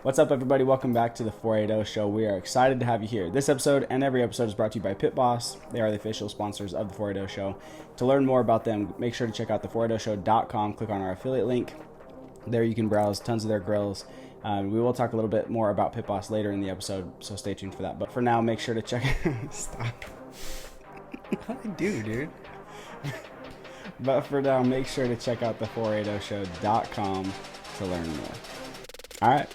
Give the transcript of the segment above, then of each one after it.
What's up, everybody? Welcome back to the 480 Show. We are excited to have you here. This episode and every episode is brought to you by Pit Boss. They are the official sponsors of the 480 Show. To learn more about them, make sure to check out the480show.com. Click on our affiliate link. There you can browse tons of their grills. We will talk a little bit more about Pit Boss later in the episode, so stay tuned for that. But for now, make sure to check... Stop. I do, dude. But for now, make sure to check out the480show.com to learn more. All right.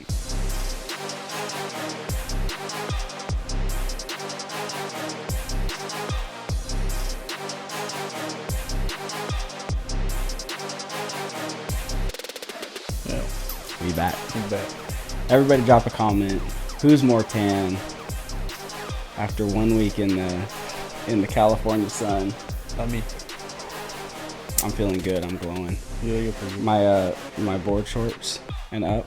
We back. Everybody drop a comment. Who's more tan after 1 week in the California sun? Not me. I'm feeling good. I'm glowing. Yeah, you're pretty good. My board shorts and up,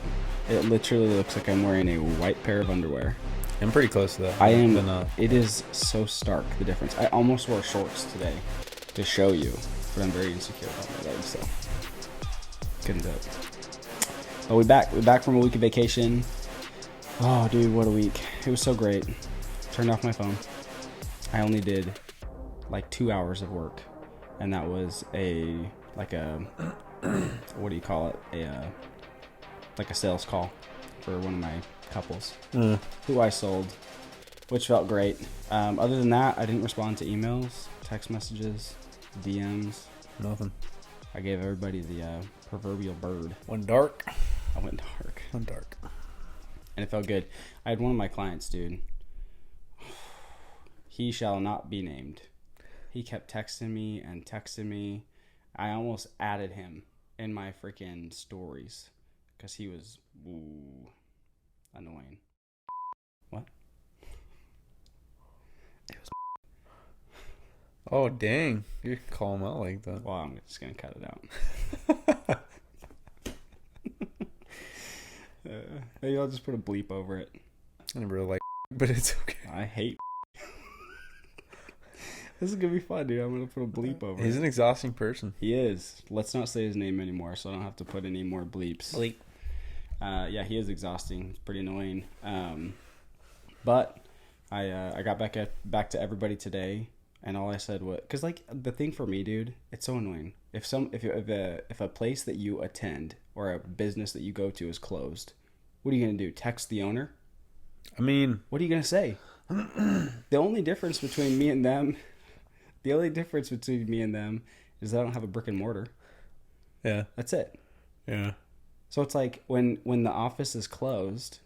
it literally looks like I'm wearing a white pair of underwear. I'm pretty close to that. I am. It is so stark, the difference. I almost wore shorts today to show you, but I'm very insecure about my legs, so couldn't do it. But we're back from a week of vacation. Oh, dude, what a week. It was so great. Turned off my phone. I only did like 2 hours of work, and that was what do you call it? Like a sales call for one of my couples who I sold, which felt great. Other than that, I didn't respond to emails, text messages, DMs. Nothing. I gave everybody the proverbial bird. Went dark. I went dark. Went dark. And it felt good. I had one of my clients, dude. He shall not be named. He kept texting me. I almost added him in my freaking stories because he was annoying. What? It was. Oh, dang. You can call him out like that. Well, I'm just going to cut it out. Maybe I'll just put a bleep over it. I never really like but it's okay. I hate. This is going to be fun, dude. I'm going to put a bleep over it. He's an exhausting person. He is. Let's not say his name anymore, so I don't have to put any more bleeps. Bleep. Yeah, he is exhausting. It's pretty annoying. But I got back to everybody today, and all I said was, because like the thing for me, dude, it's so annoying. If a place that you attend or a business that you go to is closed, what are you gonna do? Text the owner? I mean, what are you gonna say? The only difference between me and them is I don't have a brick and mortar. Yeah. That's it. Yeah. So it's like when the office is closed,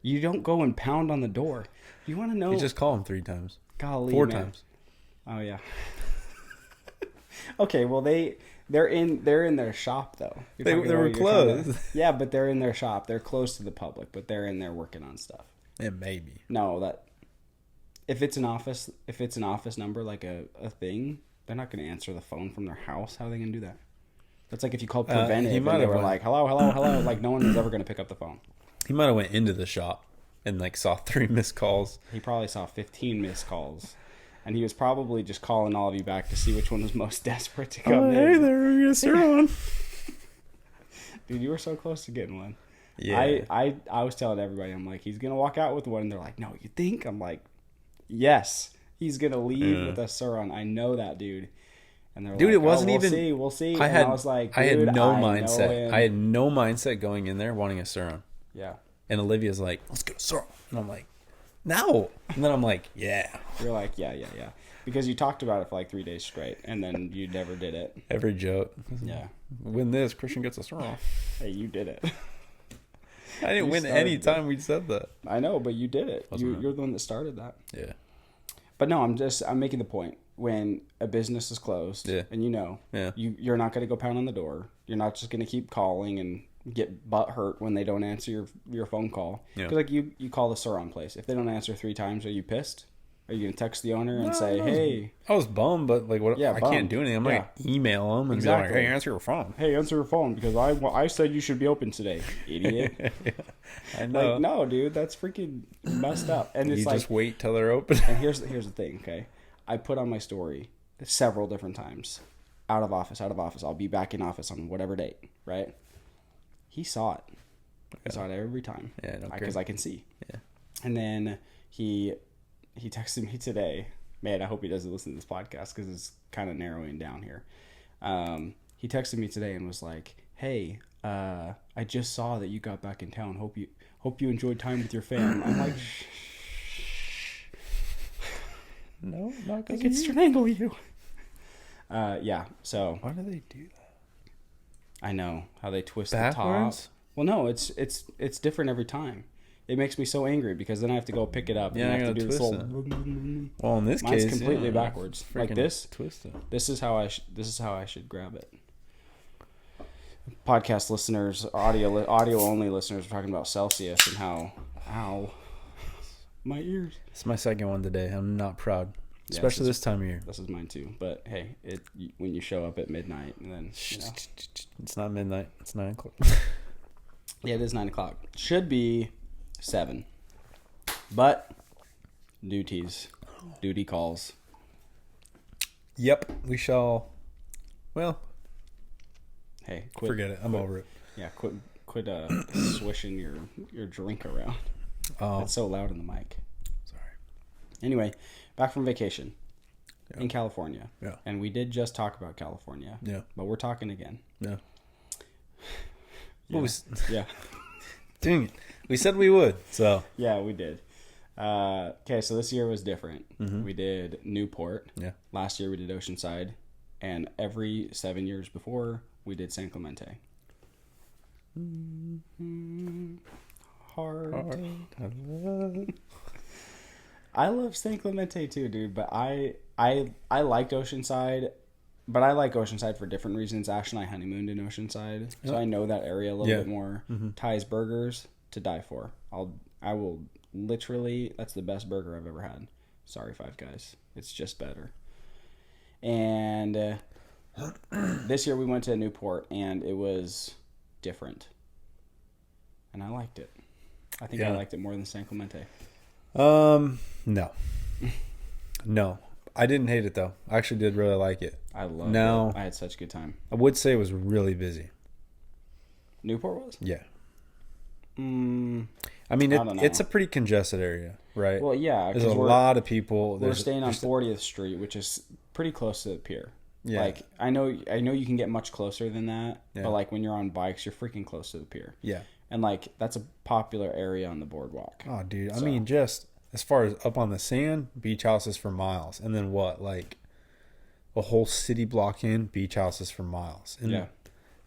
you don't go and pound on the door. You want to know? You just call him 3 times. Golly, 4 man. times. Oh yeah. Okay, well they're in their shop though. They were closed. Yeah, but they're in their shop. They're closed to the public, but they're in there working on stuff. Yeah, maybe. No, if it's an office number, like a thing, they're not going to answer the phone from their house. How are they going to do that? That's like if you called Preventive and they were like, hello, like no one was ever going to pick up the phone. He might have went into the shop and like saw 3 missed calls. He probably saw 15 missed calls. And he was probably just calling all of you back to see which one was most desperate to come in. Hey there, we're going to start on. Dude, you were so close to getting one. Yeah. I was telling everybody, I'm like, he's going to walk out with one. And they're like, no, you think? I'm like, yes. He's going to leave with a Suron. I know that, dude. And they're dude, like, it wasn't we'll even. See, we'll see. I was like, I had no mindset. mindset. I had no mindset going in there wanting a Suron. Yeah. And Olivia's like, let's go Suron. And I'm like, no. And then I'm like, yeah. You're like, yeah. Because you talked about it for like 3 days straight, and then you never did it. Every joke. Yeah. Win this, Christian gets a Suron. Hey, you did it. I didn't win any time we said that. I know, but you did it. You're the one that started that. Yeah. But no, I'm making the point. When a business is closed, and you're not going to go pound on the door. You're not just going to keep calling and get butt hurt when they don't answer your phone call. Because like you call the Suron place. If they don't answer 3 times, are you pissed? Are you going to text the owner and say, hey? I was bummed, but like, what? I can't do anything. I'm going to email them and be like, hey, answer your phone. Hey, answer your phone because I said you should be open today, idiot. I know. Like, no, dude, that's freaking messed up. And it's you like, just wait till they're open. And here's the thing, okay? I put on my story several different times. Out of office. I'll be back in office on whatever date, right? He saw it. I saw it every time. Yeah, no, because I can see. Yeah. And then he texted me today. Man, I hope he doesn't listen to this podcast because it's kind of narrowing down here. He texted me today and was like, "Hey, I just saw that you got back in town. Hope you enjoyed time with your fam." I'm like, no, not because I could strangle you. Yeah. So why do they do that? I know how they twist Backwards? the top. Well, no, it's different every time. It makes me so angry because then I have to go pick it up. Yeah, and I I have to gotta do this twist whole. Well, in this Mine's case, completely backwards, like freaking this. Twist it. This is how I should grab it. Podcast listeners, audio only listeners, are talking about Celsius and how, ow, my ears. It's my second one today. I'm not proud, especially this time of year. This is mine too. But hey, when you show up at midnight and then It's not midnight. It's 9 o'clock. Yeah, it is 9 o'clock. Should be 7, but duty calls. Yep, we shall. Well, Hey, forget it. I'm over it. Yeah, quit swishing your drink around. Oh, It's so loud in the mic. sorry. Anyway, back from vacation in California. Yeah. And we did just talk about California. Yeah. But we're talking again. Yeah. Yeah. Well, Yeah. dang it. We said we would. So. Yeah, we did. Okay, so this year was different. Mm-hmm. We did Newport. Yeah. Last year we did Oceanside. And every 7 years before, we did San Clemente. Hard. I love San Clemente too, dude. But I liked Oceanside, but I like Oceanside for different reasons. Ash and I honeymooned in Oceanside, so I know that area a little bit more. Mm-hmm. Ty's Burgers to die for. I will literally. That's the best burger I've ever had. Sorry, Five Guys. It's just better. And this year we went to Newport, and it was different, and I liked it. I think I liked it more than San Clemente. No. No. I didn't hate it though. I actually did really like it. I loved it. I had such a good time. I would say it was really busy. Newport was? Yeah. I I mean, don't know. it's a pretty congested area, right? Well, yeah. There's a lot of people. We're staying on 40th Street, which is pretty close to the pier. Yeah. Like, I know you can get much closer than that, but like when you're on bikes, you're freaking close to the pier. Yeah. And like that's a popular area on the boardwalk. Oh, dude. I mean, just as far as up on the sand, beach houses for miles. And then what? Like a whole city block in, beach houses for miles. And, Yeah.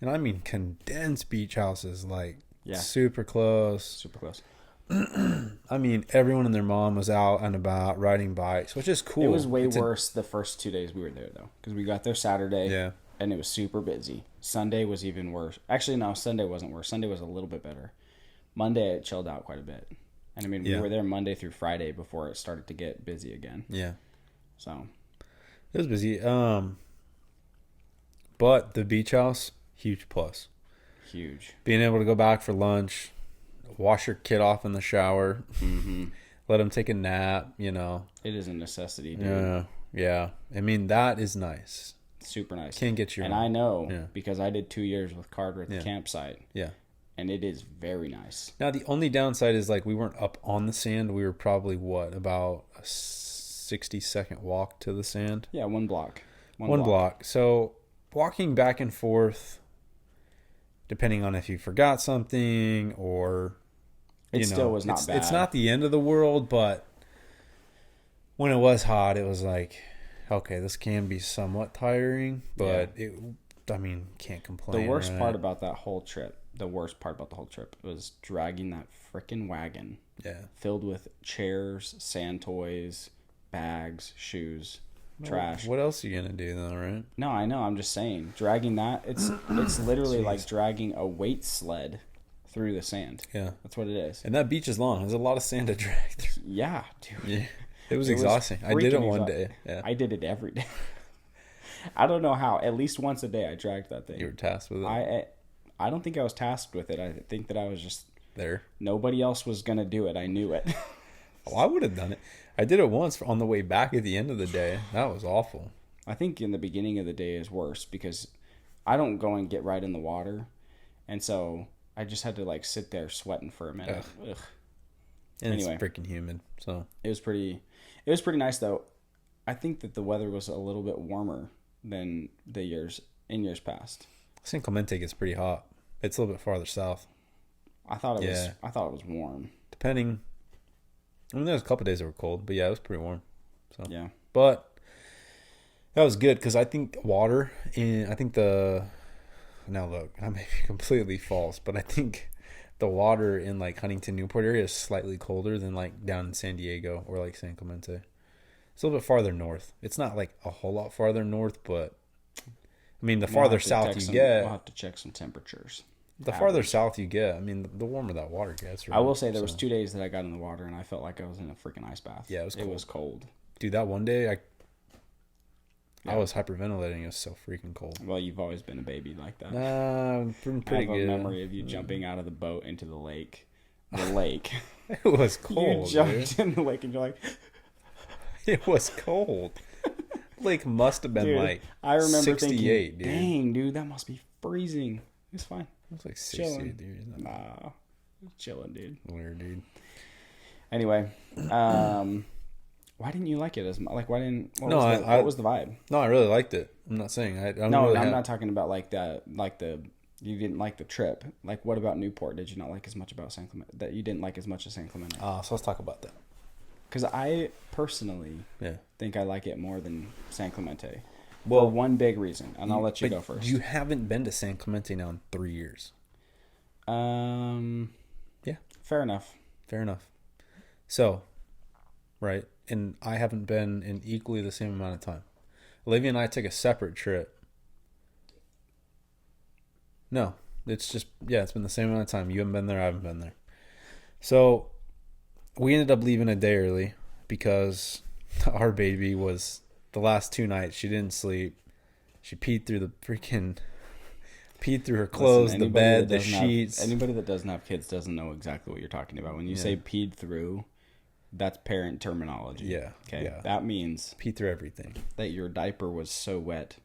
And I mean condensed beach houses, like Yeah. super close. Super close. I mean, everyone and their mom was out and about riding bikes, which is cool. It was way worse the first 2 days we were there, though, because we got there Saturday. Yeah. And it was super busy. Sunday was even worse. Actually, no, Sunday wasn't worse. Sunday was a little bit better. Monday, it chilled out quite a bit. And I mean, we were there Monday through Friday before it started to get busy again. Yeah. So it was busy. But the beach house, huge plus. huge. Being able to go back for lunch, wash your kid off in the shower, let him take a nap, you know. It is a necessity, dude. Yeah. Yeah. I mean, that is nice. Super nice. Can't get you And wrong. I know because I did 2 years with Carter at the Yeah. campsite. Yeah. And it is very nice. Now, the only downside is, like, we weren't up on the sand. We were probably, about a 60-second walk to the sand? Yeah, one block. One block. So, walking back and forth, depending on if you forgot something or... It still was not bad. It's not the end of the world, but when it was hot, it was like, okay, this can be somewhat tiring, but can't complain. The worst right? part about the whole trip was dragging that frickin' wagon. Yeah. Filled with chairs, sand toys, bags, shoes, trash. What else are you gonna do though, right? No, I know. I'm just saying, dragging that. It's literally like dragging a weight sled through the sand. Yeah. That's what it is. And that beach is long. There's a lot of sand to drag through. Yeah, dude. Yeah. It was exhausting. I did it one day. Yeah. I did it every day. I don't know how. At least once a day I dragged that thing. You were tasked with it. I don't think I was tasked with it. I think that I was just there. Nobody else was going to do it. I knew it. Oh, I would have done it. I did it once on the way back at the end of the day. That was awful. I think in the beginning of the day is worse because I don't go and get right in the water. And so I just had to like sit there sweating for a minute. Ugh. And Anyway. it's freaking humid. So It was pretty nice though. I think that the weather was a little bit warmer than the years past. San Clemente gets pretty hot. It's a little bit farther south. I thought it was warm. Depending. I mean, there was a couple of days that were cold, but yeah, it was pretty warm. So Yeah. But that was good because I think now look, I may be completely false, but I think the water in like Huntington, Newport area is slightly colder than like down in San Diego or like San Clemente. It's a little bit farther north. It's not like a whole lot farther north, but I mean, the farther south you get, we'll have to check some temperatures. the farther south you get, I mean, the warmer that water gets. Right? I will say there was 2 days that I got in the water and I felt like I was in a freaking ice bath. Yeah, it was cold. It was cold. Dude, that one day I was hyperventilating. It was so freaking cold. Well, you've always been a baby like that. Nah, I'm pretty I have good. a memory of you jumping out of the boat into the lake. The lake. It was cold. You jumped in the lake and you're like... It was cold. Lake must have been like I remember 68, thinking, dude. dang, dude, that must be freezing. It's fine. It was like 68, Chilling. dude. Nah, chilling, dude. Weird, dude. Anyway, why didn't you like it as much? Like, why didn't? What was the vibe? No, I really liked it. I'm not saying I'm not talking about like the you didn't like the trip. Like, what about Newport? Did you not like as much about San Clemente? That you didn't like as much as San Clemente? So let's talk about that. Because I personally Yeah. think I like it more than San Clemente. Well, for one big reason, and I'll let you go first. You haven't been to San Clemente now in 3 years. Yeah. Fair enough. Fair enough. So, right, and I haven't been in equally the same amount of time. Olivia and I took a separate trip. No, it's been the same amount of time. You haven't been there, I haven't been there. So, we ended up leaving a day early because our baby was the last 2 nights. She didn't sleep. She peed through her clothes, the bed, the sheets. Anybody that doesn't have kids doesn't know exactly what you're talking about. When you say peed through, that's parent terminology. Yeah. Okay. Yeah. That means Peed through everything. that your diaper was so wet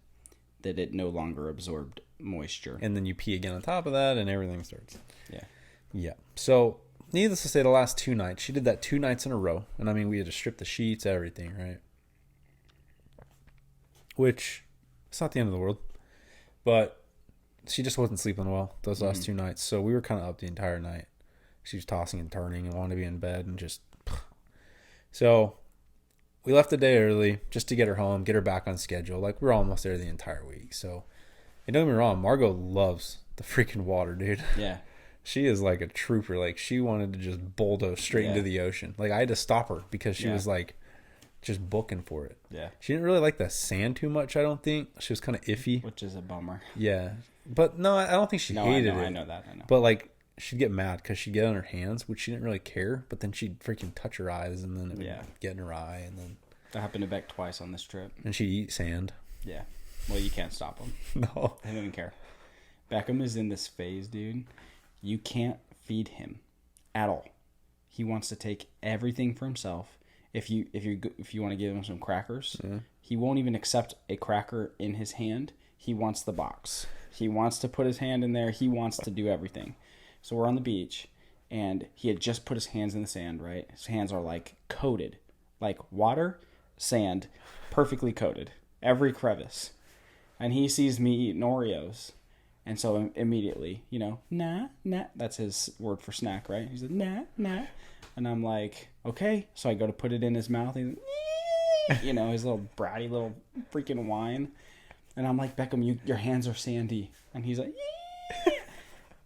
that it no longer absorbed moisture. And then you pee again on top of that and everything starts. Yeah. Yeah. So, needless to say, the last 2 nights, she did that 2 nights in a row. And I mean, we had to strip the sheets, everything, right? Which, it's not the end of the world. But she just wasn't sleeping well those last 2 nights. So we were kind of up the entire night. She was tossing and turning and wanted to be in bed and just... So, we left the day early just to get her home, get her back on schedule. Like, we were almost there the entire week. So, and don't get me wrong, Margot loves the freaking water, dude. Yeah. She is like a trooper. Like, she wanted to just bulldoze straight into the ocean. Like, I had to stop her because she was like just booking for it. Yeah. She didn't really like the sand too much, I don't think. She was kind of iffy. Which is a bummer. Yeah. But no, I don't think she hated it. I know that. But like, she'd get mad because she'd get on her hands, which she didn't really care. But then she'd freaking touch her eyes, and then it would get in her eye, and then that happened to Beck twice on this trip. And she'd eat sand. Yeah. Well, you can't stop them. No. I don't even care. Beckham is in this phase, dude. You can't feed him at all. He wants to take everything for himself. If you want to give him some crackers, he won't even accept a cracker in his hand. He wants the box. He wants to put his hand in there. He wants to do everything. So we're on the beach, and he had just put his hands in the sand, right? His hands are like coated. Like water, sand, perfectly coated. Every crevice. And he sees me eating Oreos. And so immediately, nah, that's his word for snack, right? He said, nah. And I'm like, okay. So I go to put it in his mouth. He's like, his little bratty little freaking whine. And I'm like, Beckham, your hands are sandy. And he's like,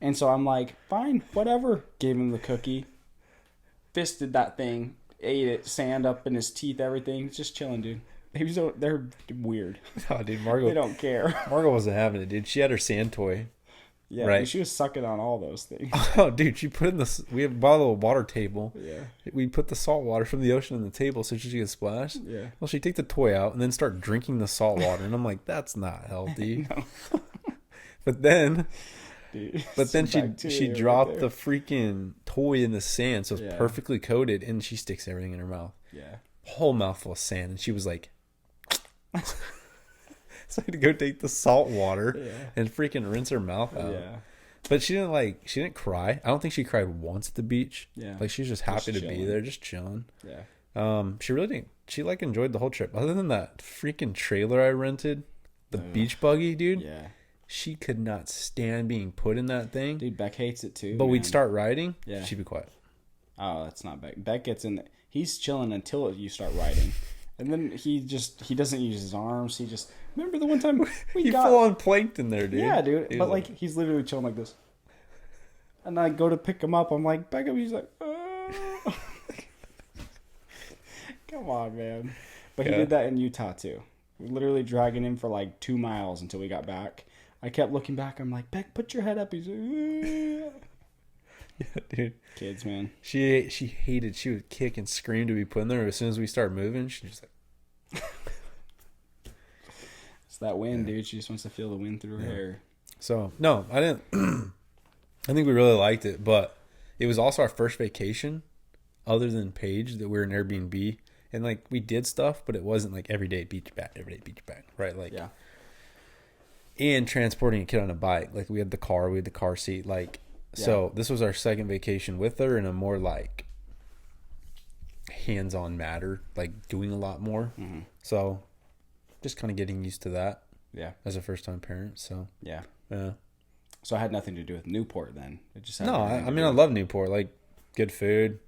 and so I'm like, fine, whatever. Gave him the cookie. Fisted that thing. Ate it. Sand up in his teeth, everything. Just chilling, dude. They're weird. Oh, dude, Margot. They don't care. Margot wasn't having it, dude. She had her sand toy. Yeah, right. Dude, she was sucking on all those things. Oh, dude, she put in we have a bottle of water table. Yeah. We put the salt water from the ocean on the table so she could splash. Yeah. Well, she'd take the toy out and then start drinking the salt water. And I'm like, that's not healthy. No. But then... Dude, she dropped the freaking toy in the sand, so it's perfectly coated, and she sticks everything in her mouth. Yeah. Whole mouthful of sand, and she was like... So I had to go take the salt water and freaking rinse her mouth out. Yeah. But she didn't cry. I don't think she cried once at the beach. Yeah. Like she was just happy to be chilling. there, just chilling. Yeah. She really didn't. She like enjoyed the whole trip. Other than that freaking trailer I rented, the beach buggy, dude. Yeah. She could not stand being put in that thing. Dude, Beck hates it too. But man. we'd start riding. Yeah. She'd be quiet. Oh, that's not Beck. Beck gets in. He's chilling until you start riding, and then he doesn't use his arms. He just remember the one time He full on plankton there, dude. Yeah, dude. He But was like he's literally chilling like this, and I go to pick him up. I'm like, Beck up. He's like, oh. Come on, man. But he did that in Utah too. We literally dragging him for like 2 miles until we got back. I kept looking back. I'm like, Beck, put your head up. He's like, yeah, dude. Kids, man. She hated. She would kick and scream to be put in there. As soon as we start moving, she just like. It's that wind, dude. She just wants to feel the wind through her hair. So no, I didn't. I think we really liked it, but it was also our first vacation, other than Paige, that we were in Airbnb, and like we did stuff, but it wasn't like every day beach back, right? Like Yeah. And transporting a kid on a bike, like we had the car seat, like. So this was our second vacation with her in a more like hands-on matter, like doing a lot more. Mm-hmm. So just kind of getting used to that. Yeah. As a first-time parent. So yeah. Yeah. So it had nothing to do with Newport then. It just had I mean I love Newport. Like good food.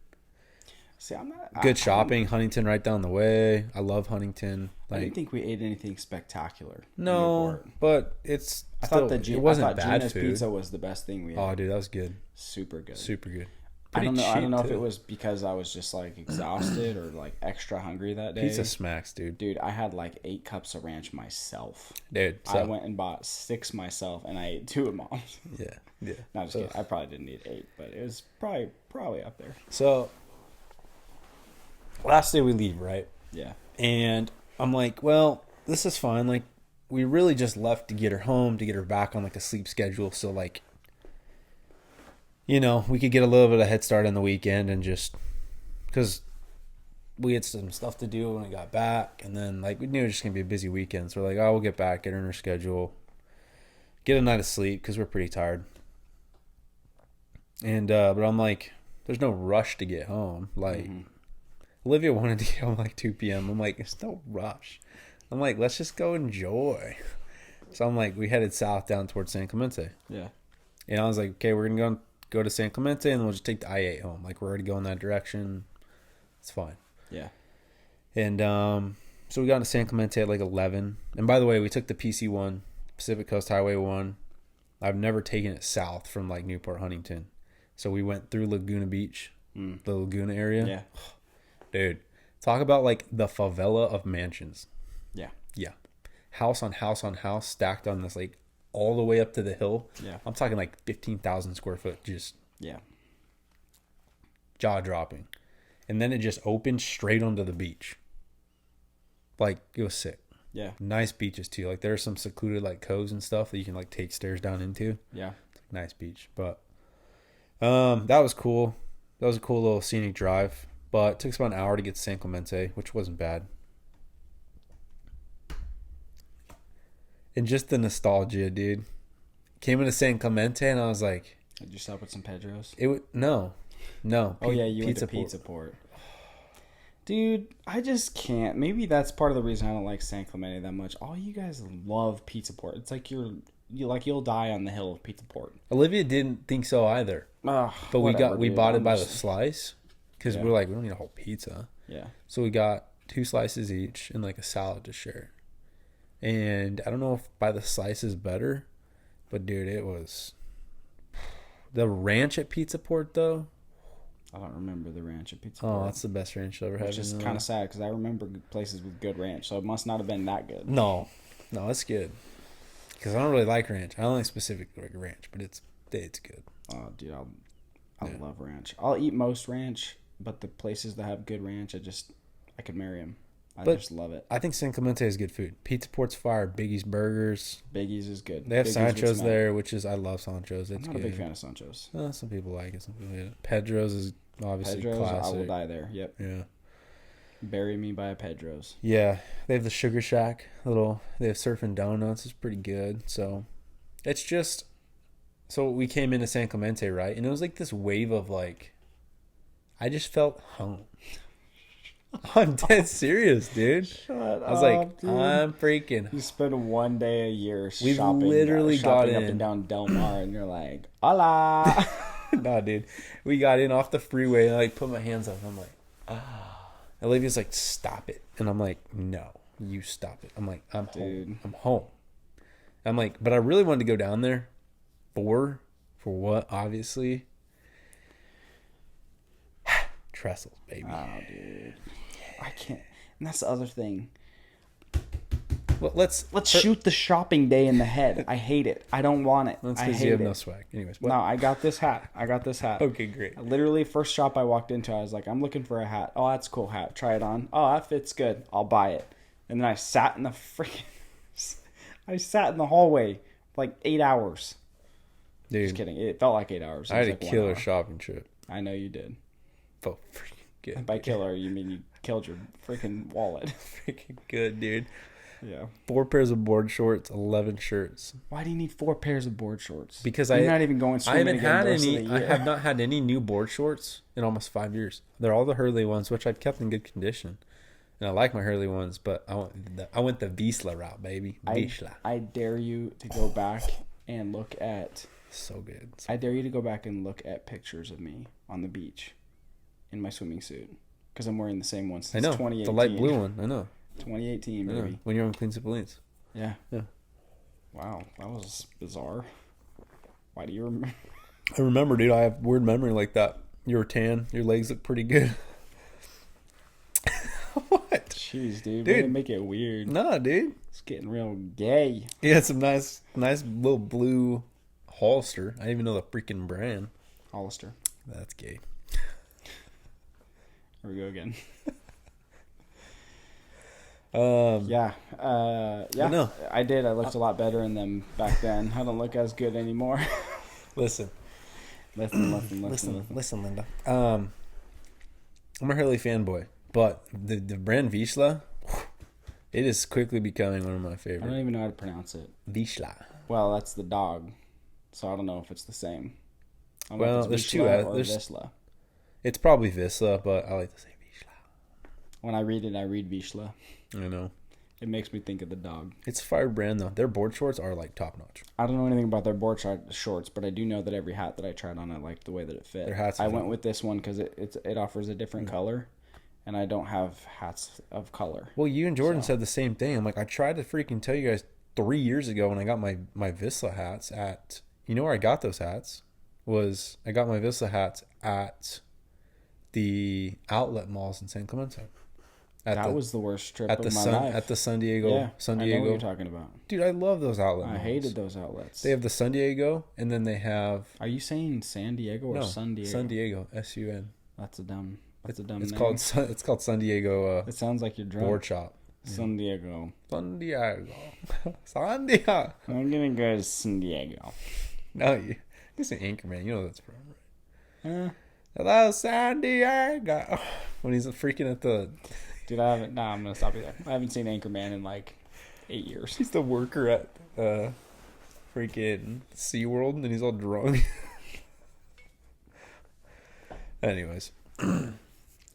See, I'm not Good shopping. Huntington right down the way. I love Huntington. I didn't think we ate anything spectacular. No, but it's. I thought it wasn't bad Gina's food. pizza was the best thing we had. Oh, dude, that was good. Super good. Super good. I don't know. I don't know if too. it was because I was just like exhausted or like extra hungry that day. Pizza smacks, dude. Dude, I had like 8 cups of ranch myself. Dude, I went and bought 6 myself, and I ate 2 of Mom's. Yeah. No, just kidding. I probably didn't eat 8, but it was probably up there. So last day we leave, right? Yeah. And I'm like, well, this is fine. Like, we really just left to get her home, to get her back on like a sleep schedule. So like, you know, we could get a little bit of head start on the weekend and just because we had some stuff to do when we got back, and then like we knew it was just gonna be a busy weekend. So we're like, oh, we'll get back, get her in her schedule, get a night of sleep because we're pretty tired. And but I'm like, there's no rush to get home. Like Olivia wanted to get home like 2 p.m. I'm like, there's no rush. I'm like, let's just go enjoy. So I'm like, we headed south down towards San Clemente. Yeah. And I was like, okay, we're gonna go to San Clemente, and then we'll just take the I-8 home. Like we're already going that direction. It's fine. Yeah. And so we got to San Clemente at like 11. And by the way, we took the PC1, Pacific Coast Highway 1. I've never taken it south from like Newport, Huntington. So we went through Laguna Beach, the Laguna area. Yeah. Dude, talk about like the favela of mansions. Yeah. Yeah. House on house on house stacked on this like all the way up to the hill. Yeah. I'm talking like 15,000 square foot, just jaw dropping. And then it just opened straight onto the beach. Like, it was sick. Yeah. Nice beaches too. Like there's some secluded like coves and stuff that you can like take stairs down into. Yeah. Nice beach. But that was cool. That was a cool little scenic drive. But it took us about an hour to get to San Clemente, which wasn't bad. And just the nostalgia, dude. Came into San Clemente and I was like, Did you stop with some Pedros? No. Oh yeah, you went to Pizza Port. Dude, I just can't. Maybe that's part of the reason I don't like San Clemente that much. All you guys love Pizza Port. It's like you'll die on the hill of Pizza Port. Olivia didn't think so either. But we bought it by the slice because we're like, we don't need a whole pizza. Yeah. So we got 2 slices each and like a salad to share. And I don't know if by the slice is better, but dude, it was the ranch at Pizza Port though. I don't remember the ranch at Pizza Port. Oh, that's the best ranch I've ever had. Which is kind of sad because I remember places with good ranch, so it must not have been that good. No, it's good. Because I don't really like ranch. I don't like specific like ranch, but it's good. Oh, dude, I love ranch. I'll eat most ranch, but the places that have good ranch, I could marry them. I just love it. I think San Clemente is good food. Pizza Port's fire. Biggie's Burgers. Biggie's is good. They have Biggie's Sancho's there, which is I love Sancho's. It's I'm not good. a big fan of Sancho's. Some people like it. Some people hate it. Pedro's is obviously classic. I will die there. Yep. Yeah. Bury me by a Pedro's. Yeah, they have the Sugar Shack. They have Surf and Donuts. It's pretty good. So, it's just So we came into San Clemente, right? And it was like this wave of like, I just felt home. I'm dead serious, dude. I was like, dude. I'm freaking. You spend one day a year We've shopping, literally shopping got up in. and down Del Mar, and you're like, hola. Nah, dude. We got in off the freeway and I like put my hands up. I'm like, ah. Olivia's like, stop it. And I'm like, no, you stop it. I'm like, I'm Dude. home. I'm home. I'm like, but I really wanted to go down there for what, obviously? Trestles, baby. Oh, dude. I can't. And that's the other thing. Well, let's Shoot the shopping day in the head. I hate it. I don't want it. That's I because hate you have it. no swag. Anyways, what? No, I got this hat. Okay, great. Literally, first shop I walked into, I was like, I'm looking for a hat. Oh, that's a cool hat. Try it on. Oh, that fits good. I'll buy it. And then I sat in the freaking... I sat in the hallway for like 8 hours. Dude, Just kidding. It felt like 8 hours. It I was had like a 1 killer hour. shopping trip. I know you did. Felt freaking good. By killer, you mean you killed your freaking wallet. Freaking good, dude. Yeah. 4 pairs of board shorts, 11 shirts. Why do you need 4 pairs of board shorts? Because You're not even going I swimming haven't again had the rest of any. the I year. have not had any new board shorts in almost 5 years. They're all the Hurley ones, which I've kept in good condition, and I like my Hurley ones. But I went the Vizsla route, baby. Vizsla, I dare you to go back and look at... so good. I dare you to go back and look at pictures of me on the beach in my swimming suit. Because I'm wearing the same one I since know 2018. the light blue one. I know. 2018, I know. baby. When you're on Clean Cipollines. Yeah. Yeah. Wow, that was bizarre. Why do you remember? I remember, dude. I have weird memory like that. You were tan. Your legs look pretty good. What? Jeez, dude. Dude. Way to make it weird. Nah, dude. It's getting real gay. He had some nice little blue Hollister. I didn't even know the freaking brand. Hollister. That's gay. Here we go again. Yeah. Yeah. No. I did. I looked a lot better in them back then. I don't look as good anymore. Listen, Listen. Linda. I'm a Hurley fanboy, but the brand Vizsla, it is quickly becoming one of my I don't favorite. even know how to pronounce it. Vizsla. Well, that's the dog, so I don't know if it's the same. I don't know Well, if there's it's two. Vizsla or There's Vizsla. It's probably Vizsla, but I like to say Vizsla. When I read it, I read Vizsla. I know. It makes me think of the dog. It's a fire brand though. Their board shorts are like top notch. I don't know anything about their board shorts, but I do know that every hat that I tried on, I liked the way that it fit. Their hats I are went dope. with this one because it offers a different color, and I don't have hats of color. Well, you and Jordan So- said the same thing. I'm like, I tried to freaking tell you guys 3 years ago when I got my Vizsla hats at, you know where I got those hats? I got my Vizsla hats at the outlet malls in San Clemente. That was the worst trip at of the my Sun life. at the San Diego. Yeah, San I know what Diego. you're talking about. Dude, I love those outlet I malls. hated those outlets. They have the San Diego, and then they have Are you saying San Diego or San Diego? San Diego, SUN. That's a dumb name. It's called San Diego It sounds like you're drunk. board shop. San Diego. San Diego. San Diego. I'm gonna go to San Diego. No, you say Anchorman. You know that's from, right? Uh, Hello, San Diego. When he's freaking at the... dude, I haven't. Nah, I'm gonna stop you there. I haven't seen Anchorman in like 8 years. He's the worker at freaking SeaWorld, and he's all drunk. Anyways.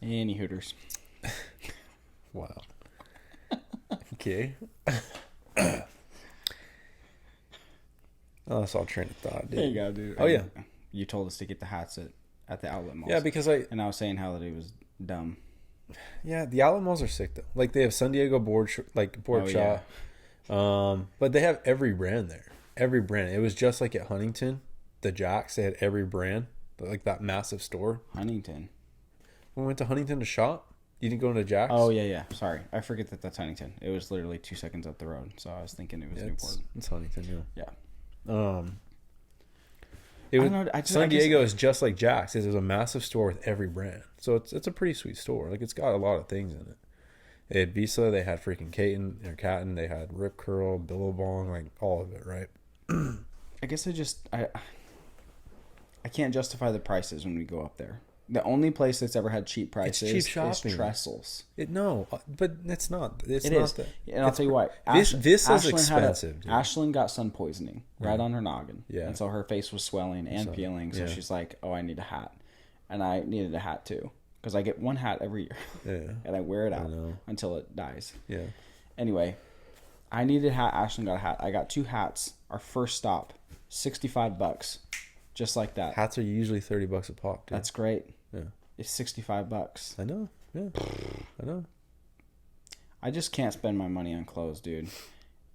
Any Hooters. Wow. Okay. Oh, that's all train of thought, dude. There you go, dude. Oh, yeah. You told us to get the hats at the outlet malls. Yeah, because and I was saying how that it was dumb. Yeah, the outlet malls are sick though. Like they have San Diego board Oh, shop. But they have every brand there. Every brand. It was just like at Huntington, the Jacks, they had every brand. Like that massive store. Huntington. When we went to Huntington to shop, you didn't go into Jack's? Oh yeah. Sorry, I forget that that's Huntington. It was literally 2 seconds up the road, so I was thinking it was Newport. It's Huntington, yeah. Yeah. It was, I don't know, I San guess- Diego is just like Jack's. There's a massive store with every brand, so it's a pretty sweet store. Like it's got a lot of things in it. They had Visa, they had freaking Caton, they had Rip Curl, Billabong, like all of it, right? I guess I can't justify the prices when we go up there. The only place that's ever had cheap prices cheap shopping. is Trestles. But it's not. It's It not is. the, And I'll tell you what. this is Ashlyn expensive. Dude. Ashlyn got sun poisoning right on her noggin. Yeah. And so her face was swelling and peeling. So she's like, oh, I need a hat. And I needed a hat too. Because I get one hat every year. Yeah. And I wear it out until it dies. Yeah. Anyway, I needed a hat. Ashlyn got a hat. I got 2 hats. Our first stop, $65. Just like that. Hats are usually $30 a pop, dude. That's great. Yeah. It's $65. I know. Yeah. I know. I just can't spend my money on clothes, dude.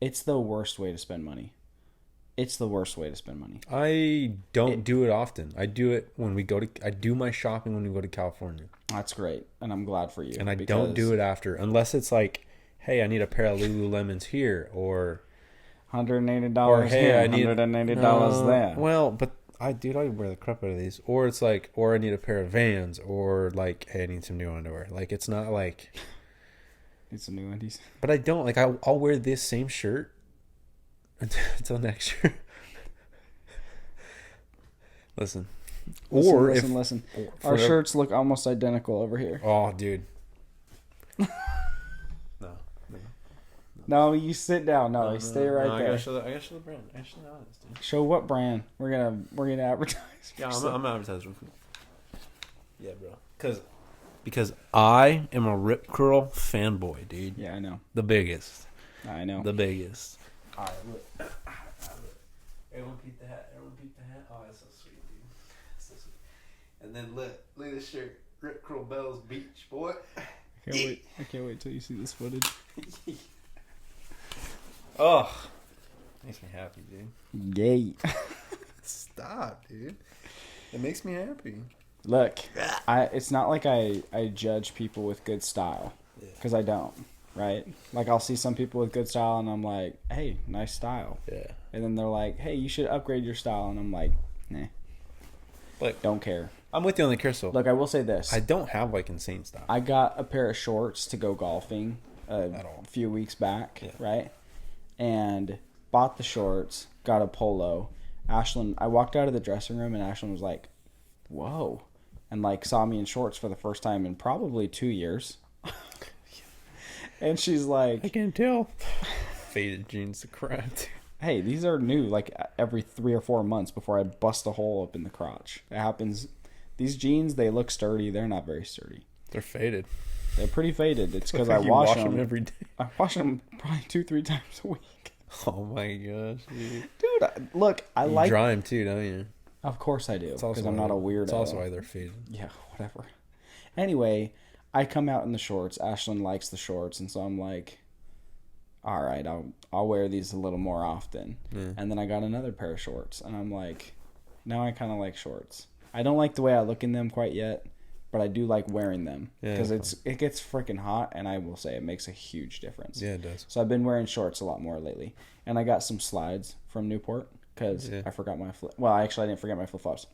It's the worst way to spend money. It's the worst way to spend money. I don't do it often. I do it when we go to. I do my shopping when we go to California. That's great, and I'm glad for you. And I don't do it after, unless it's like, hey, I need a pair of Lululemons here, or $180 or hey, here, I need $180 there. Well, but I wear the crap out of these. Or it's like, or I need a pair of Vans, or like, hey, I need some new underwear. Like, it's not like. Need some new undies. But I don't like. I'll wear this same shirt until next year. Listen. Listen. Our shirts look almost identical over here. Oh, dude. No, you sit down. No, you stay right there. I gotta show the brand. Actually, honest, dude. Show what brand? We're gonna advertise. Yeah, I'm advertising. Yeah, bro. Because I am a Rip Curl fanboy, dude. Yeah, I know. The biggest. I know. The biggest. All right, look. Everyone peep the hat. Oh, that's so sweet, dude. That's so sweet. And then look at this shirt. Rip Curl Bells Beach, boy. I can't wait till you see this footage. Oh, makes me happy, dude. Yay. Stop, dude. It makes me happy. Look, it's not like I judge people with good style, because I don't, right? Like, I'll see some people with good style, and I'm like, hey, nice style. Yeah. And then they're like, hey, you should upgrade your style, and I'm like, nah. Like, don't care. I'm with you on the crystal. Look, I will say this. I don't have, like, insane style. I got a pair of shorts to go golfing a few weeks back, right? And bought the shorts, got a polo. Ashlyn, I walked out of the dressing room, and Ashlyn was like, whoa. And, like, saw me in shorts for the first time in probably 2 years. And she's like... I can tell. Faded jeans to crap. Hey, these are new, like, every 3 or 4 months before I bust a hole up in the crotch. It happens. These jeans, they look sturdy. They're not very sturdy. They're faded. They're pretty faded. It's because I wash them every day. I wash them probably 2-3 times a week. Oh, my gosh, dude. Dude, look, you dry them, too, don't you? Of course I do, because I'm not a weirdo. It's also why they're faded. Yeah, whatever. Anyway, I come out in the shorts. Ashlyn likes the shorts, and so I'm like, all right, I'll wear these a little more often. Yeah. And then I got another pair of shorts, and I'm like, now I kind of like shorts. I don't like the way I look in them quite yet, but I do like wearing them because it gets freaking hot, and I will say it makes a huge difference. Yeah, it does. So I've been wearing shorts a lot more lately, and I got some slides from Newport. Because I forgot my well, actually, I didn't forget my flip-flops.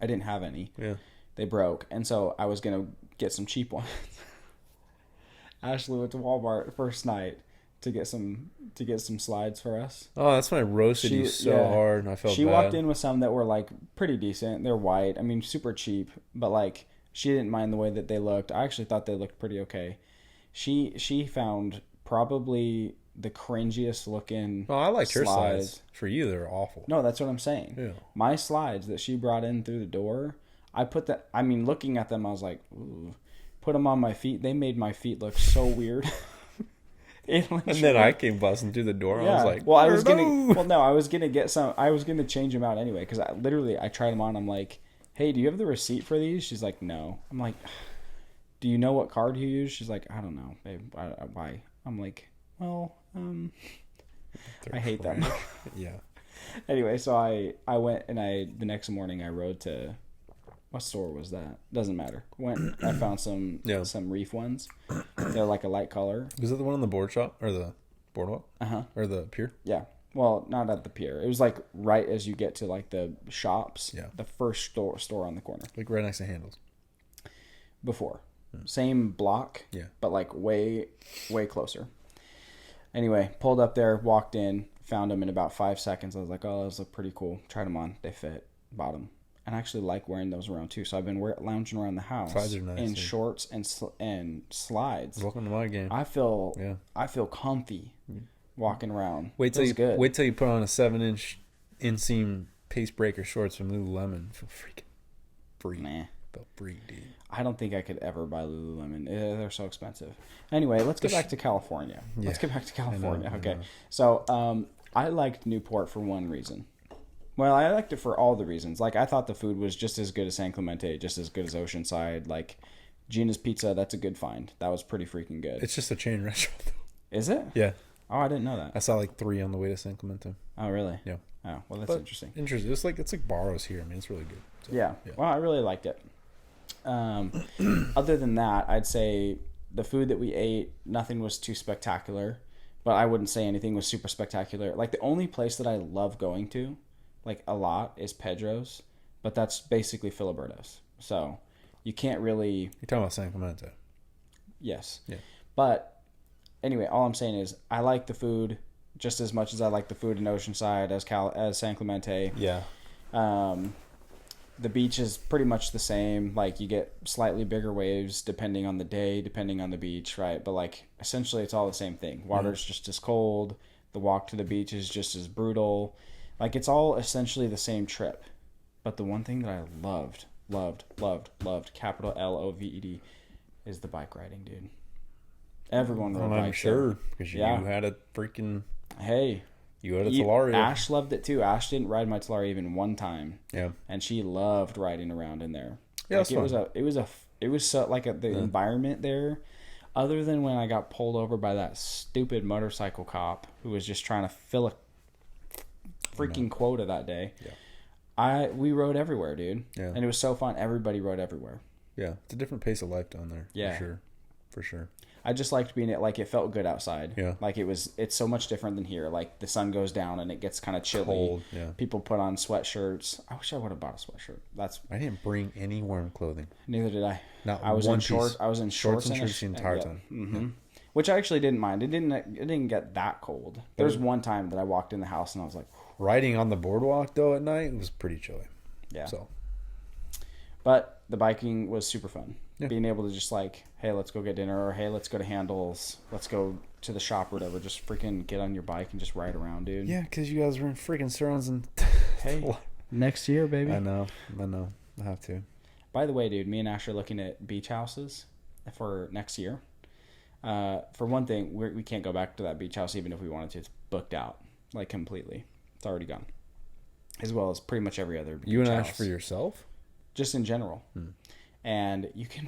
I didn't have any. Yeah. They broke. And so I was going to get some cheap ones. Ashley went to Walmart first night to get some slides for us. Oh, that's when I roasted you so hard, and I felt bad. She walked in with some that were, like, pretty decent. They're white. I mean, super cheap. But, like, she didn't mind the way that they looked. I actually thought they looked pretty okay. She found probably... the cringiest looking I liked her slides. For you, they're awful. No, that's what I'm saying. Yeah. My slides that she brought in through the door, looking at them, I was like, ooh. Put them on my feet. They made my feet look so weird. And then I came busting through the door. Yeah. I was like, well, I was going to change them out anyway. Because I tried them on. I'm like, hey, do you have the receipt for these? She's like, no. I'm like, do you know what card you use? She's like, I don't know, babe. Why? I'm like, well, I hate them. Yeah. Anyway, so I went, and the next morning I rode to, what store was that? Doesn't matter. I found some reef ones. They're like a light color. Was it the one on the board shop or the boardwalk? Or the pier? Yeah. Well, not at the pier. It was like right as you get to like the shops. Yeah. The first store on the corner. Like right next to Handles. Before. Same block. Yeah. But like way, way closer. Anyway, pulled up there, walked in, found them in about 5 seconds. I was like, oh, those look pretty cool. Tried them on. They fit. Bought them. and I actually like wearing those around too. So I've been lounging around the house Slides are nice, in yeah. shorts and slides. Welcome to my game. I feel comfy walking around. Wait till Feels good. you put on a 7-inch inseam pace breaker shorts from Lululemon. Feel freaking free. Nah. Feel free, dude. I don't think I could ever buy Lululemon. They're so expensive. Anyway, let's get back to California. Yeah. Let's get back to California. I know. Okay. So I liked Newport for one reason. Well, I liked it for all the reasons. Like, I thought the food was just as good as San Clemente, just as good as Oceanside. Like, Gina's Pizza, that's a good find. That was pretty freaking good. It's just a chain restaurant, though. Is it? Yeah. Oh, I didn't know that. I saw like 3 on the way to San Clemente. Oh, really? Yeah. Oh, well, that's interesting. Interesting. It's like Barrows here. I mean, it's really good. So, Yeah. Well, I really liked it. Other than that, I'd say the food that we ate, nothing was too spectacular, but I wouldn't say anything was super spectacular. Like, the only place that I love going to, like, a lot is Pedro's, but that's basically Filiberto's. So you can't really... You're talking about San Clemente. Yes. Yeah. But anyway, all I'm saying is I like the food just as much as I like the food in Oceanside as San Clemente. Yeah. The beach is pretty much the same. Like, you get slightly bigger waves depending on the day, depending on the beach, right? But, like, essentially it's all the same thing. Water's just as cold. The walk to the beach is just as brutal. Like, it's all essentially the same trip. But the one thing that I loved, capital Loved, is the bike riding, dude. Everyone rode bikes. I'm sure, because you had a freaking... Hey... You had a Talaria. Ash loved it too. Ash didn't ride my Talaria even one time. Yeah. And she loved riding around in there. Yeah, like, it was so like the environment there. Other than when I got pulled over by that stupid motorcycle cop who was just trying to fill a freaking quota that day. Yeah. We rode everywhere, dude. Yeah. And it was so fun. Everybody rode everywhere. Yeah. It's a different pace of life down there. Yeah. For sure. I just liked being it felt good outside. Yeah. Like, it's so much different than here. Like, the sun goes down and it gets kind of chilly. Cold, yeah. People put on sweatshirts. I wish I would have bought a sweatshirt. I didn't bring any warm clothing. Neither did I. Not I was one in piece. shorts. I was in shorts and shirts the entire time. Mm-hmm. Yeah. Which I actually didn't mind. It didn't get that cold. There was one time that I walked in the house and I was like, riding on the boardwalk though at night was pretty chilly. Yeah. So. But the biking was super fun. Yeah. Being able to just like, hey, let's go get dinner, or hey, let's go to Handles, let's go to the shop or whatever. Just freaking get on your bike and just ride around, dude. Yeah, because you guys were in freaking Sterling's and... Hey, next year, baby. I know. I have to. By the way, dude, me and Ash are looking at beach houses for next year. For one thing, we can't go back to that beach house even if we wanted to. It's booked out, like, completely. It's already gone. As well as pretty much every other beach You and house. Ash for yourself? Just in general. And you can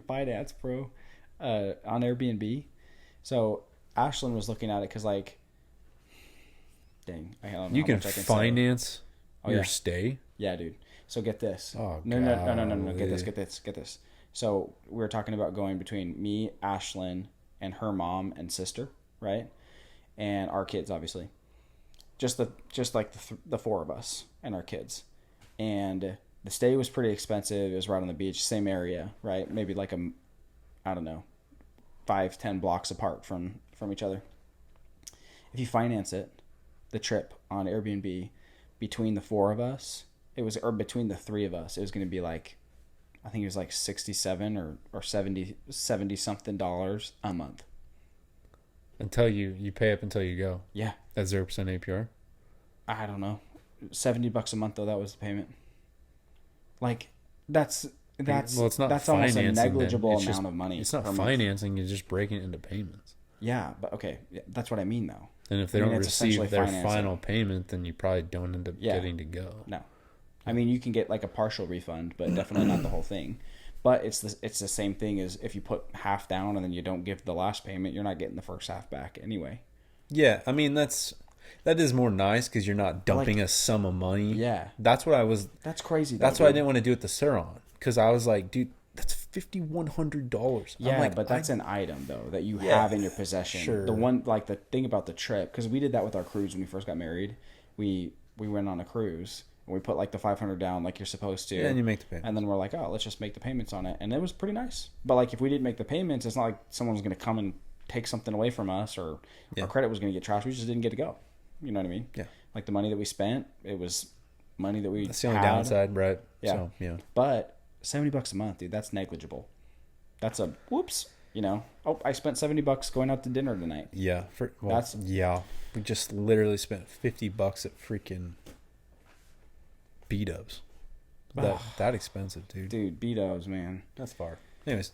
finance, bro, on Airbnb. So Ashlyn was looking at it because, like, dang, I don't know You how can much I can finance say. your stay? Yeah, dude. So get this. Oh, No. Get this. So we were talking about going between me, Ashlyn, and her mom and sister, right? And our kids, obviously. Just like the four of us and our kids. And the stay was pretty expensive. It was right on the beach, same area, right? Maybe like 5-10 blocks apart from each other. If you finance it, the trip on Airbnb, between the four of us, or between the three of us, it was going to be like, I think it was like $67 or 70 something dollars a month. Until you pay up until you go. Yeah. At 0% APR? I don't know. $70 a month though, that was the payment. Like, that's well, it's not that's almost a financing, negligible then. amount of money. It's not per financing, you're just breaking it into payments. Yeah, but okay, that's what I mean though. And if they don't receive their final payment, then you probably don't end up getting to go. No. I mean, you can get like a partial refund, but definitely not the whole thing. But it's the same thing as if you put half down and then you don't give the last payment, you're not getting the first half back anyway. Yeah, I mean that is more nice because you're not dumping a sum of money. Yeah, that's what I was. That's crazy. That's why I didn't want to do it the Saron, because I was like, dude, that's $5,100. Yeah, like, but that's an item though that you have in your possession. Sure. The thing about the trip, because we did that with our cruise when we first got married. We went on a cruise. And we put like the $500 down like you're supposed to. Yeah, and you make the payment. And then we're like, oh, let's just make the payments on it. And it was pretty nice. But like if we didn't make the payments, it's not like someone was going to come and take something away from us or our credit was going to get trashed. We just didn't get to go. You know what I mean? Yeah. Like the money that we spent, it was money that we That's the only had. downside, right? Yeah. So, yeah. But $70 a month, dude, that's negligible. That's a whoops. Oh, I spent $70 going out to dinner tonight. Yeah. That's we just literally spent $50 at freaking B-dubs. That expensive, dude. Dude, B-dubs, man. That's far. Anyways,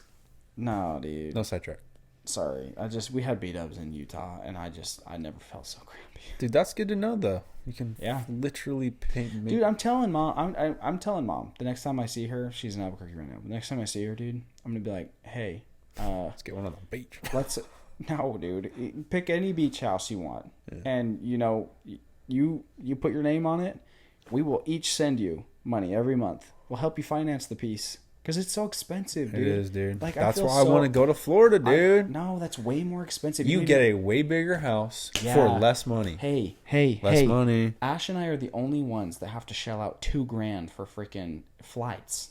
No, dude. no sidetrack. Sorry. We had B-dubs in Utah, and I never felt so crappy. Dude, that's good to know, though. You can Yeah. literally paint. Dude, I'm telling mom. I'm telling mom. The next time I see her, she's in Albuquerque right now. The next time I see her, dude, I'm gonna be like, hey, let's get one on the beach. No, dude. Pick any beach house you want, Yeah. and you put your name on it. We will each send you money every month. We'll help you finance the piece because it's so expensive, dude. It is, dude. Like, that's why I want to go to Florida, dude. No, that's way more expensive. You get a way bigger house for less money. Hey, less money. Ash and I are the only ones that have to shell out $2,000 for freaking flights.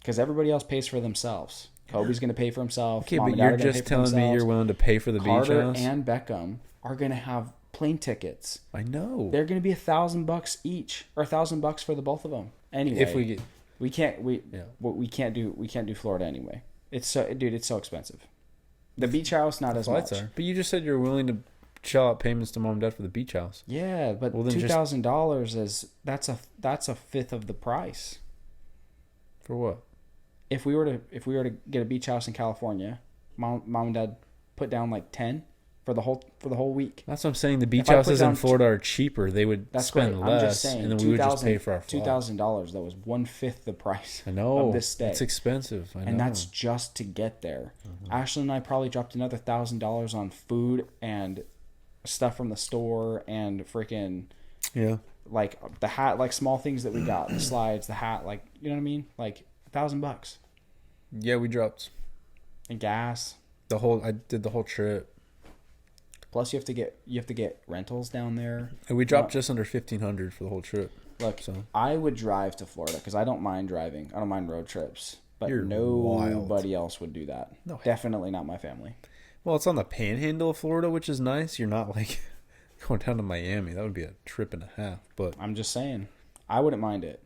Because everybody else pays for themselves. Kobe's going to pay for himself. Okay, Mom but and Dad you're are gonna just pay for telling me themselves. you're willing to pay for the Carter beach house? and Beckham are going to have plane tickets. I know. They're going to be $1,000 each, or $1,000 for the both of them. Anyway, If we get, we can't do Florida anyway. It's so expensive. The beach house not as much. But you just said you're willing to shell out payments to mom and dad for the beach house. Yeah, but $2,000 is that's a fifth of the price. For what? If we were to get a beach house in California, mom and dad put down like 10 for the whole week. That's what I'm saying. The beach houses in Florida are cheaper. They would spend right. I'm less, just saying, and then we would just pay for our flight. $2,000. That was 1/5 the price. I know. Of this stay. It's expensive. I know. And that's just to get there. Mm-hmm. Ashley and I probably dropped another $1,000 on food and stuff from the store and freaking like the hat, like small things that we got, the slides, the hat, like you know what I mean, like $1,000. Yeah, we dropped. And gas. I did the whole trip. Plus, you have to get rentals down there. And we dropped just under $1,500 for the whole trip. Look, I would drive to Florida because I don't mind driving. I don't mind road trips. But nobody else would do that. No, definitely not my family. Well, it's on the panhandle of Florida, which is nice. You're not like going down to Miami. That would be a trip and a half. But I'm just saying, I wouldn't mind it.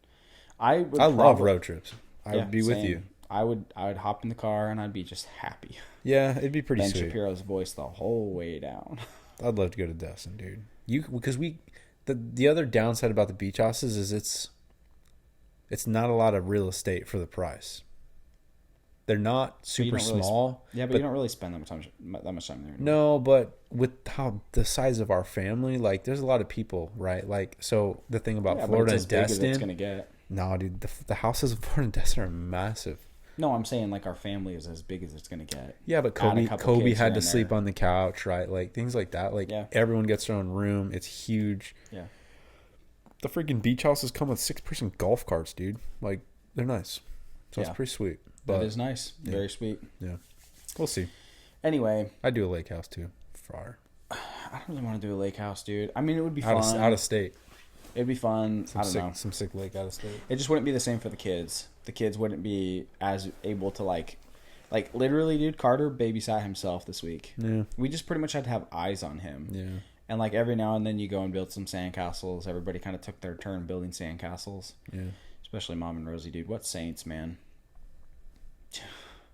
I love road trips. I would be with you. I would hop in the car and I'd be just happy. Yeah, it'd be pretty sweet. Ben Shapiro's voice the whole way down. I'd love to go to Destin, dude. The other downside about the beach houses is it's not a lot of real estate for the price. They're not super small. But you don't really spend that much time there. No, but with how the size of our family, like there's a lot of people, right? Like so the thing about Florida and Destin, it's gonna get. No, dude, the houses in Florida and Destin are massive. No, I'm saying like our family is as big as it's gonna get. Yeah, but Kobe had to sleep on the couch, right? Like things like that. Like everyone gets their own room. It's huge. Yeah. The freaking beach houses come with 6-person golf carts, dude. Like they're nice. So it's pretty sweet. But, that is nice. Yeah. Very sweet. Yeah. We'll see. Anyway. I'd do a lake house too. Far. I don't really want to do a lake house, dude. I mean, it would be fun. Out of state. It'd be fun. I don't know. Some sick lake out of state. It just wouldn't be the same for the kids. The kids wouldn't be as able to like literally, dude, Carter babysat himself this week. Yeah. We just pretty much had to have eyes on him. Yeah. And like every now and then you go and build some sandcastles. Everybody kind of took their turn building sandcastles. Yeah. Especially Mom and Rosie, dude. What saints, man.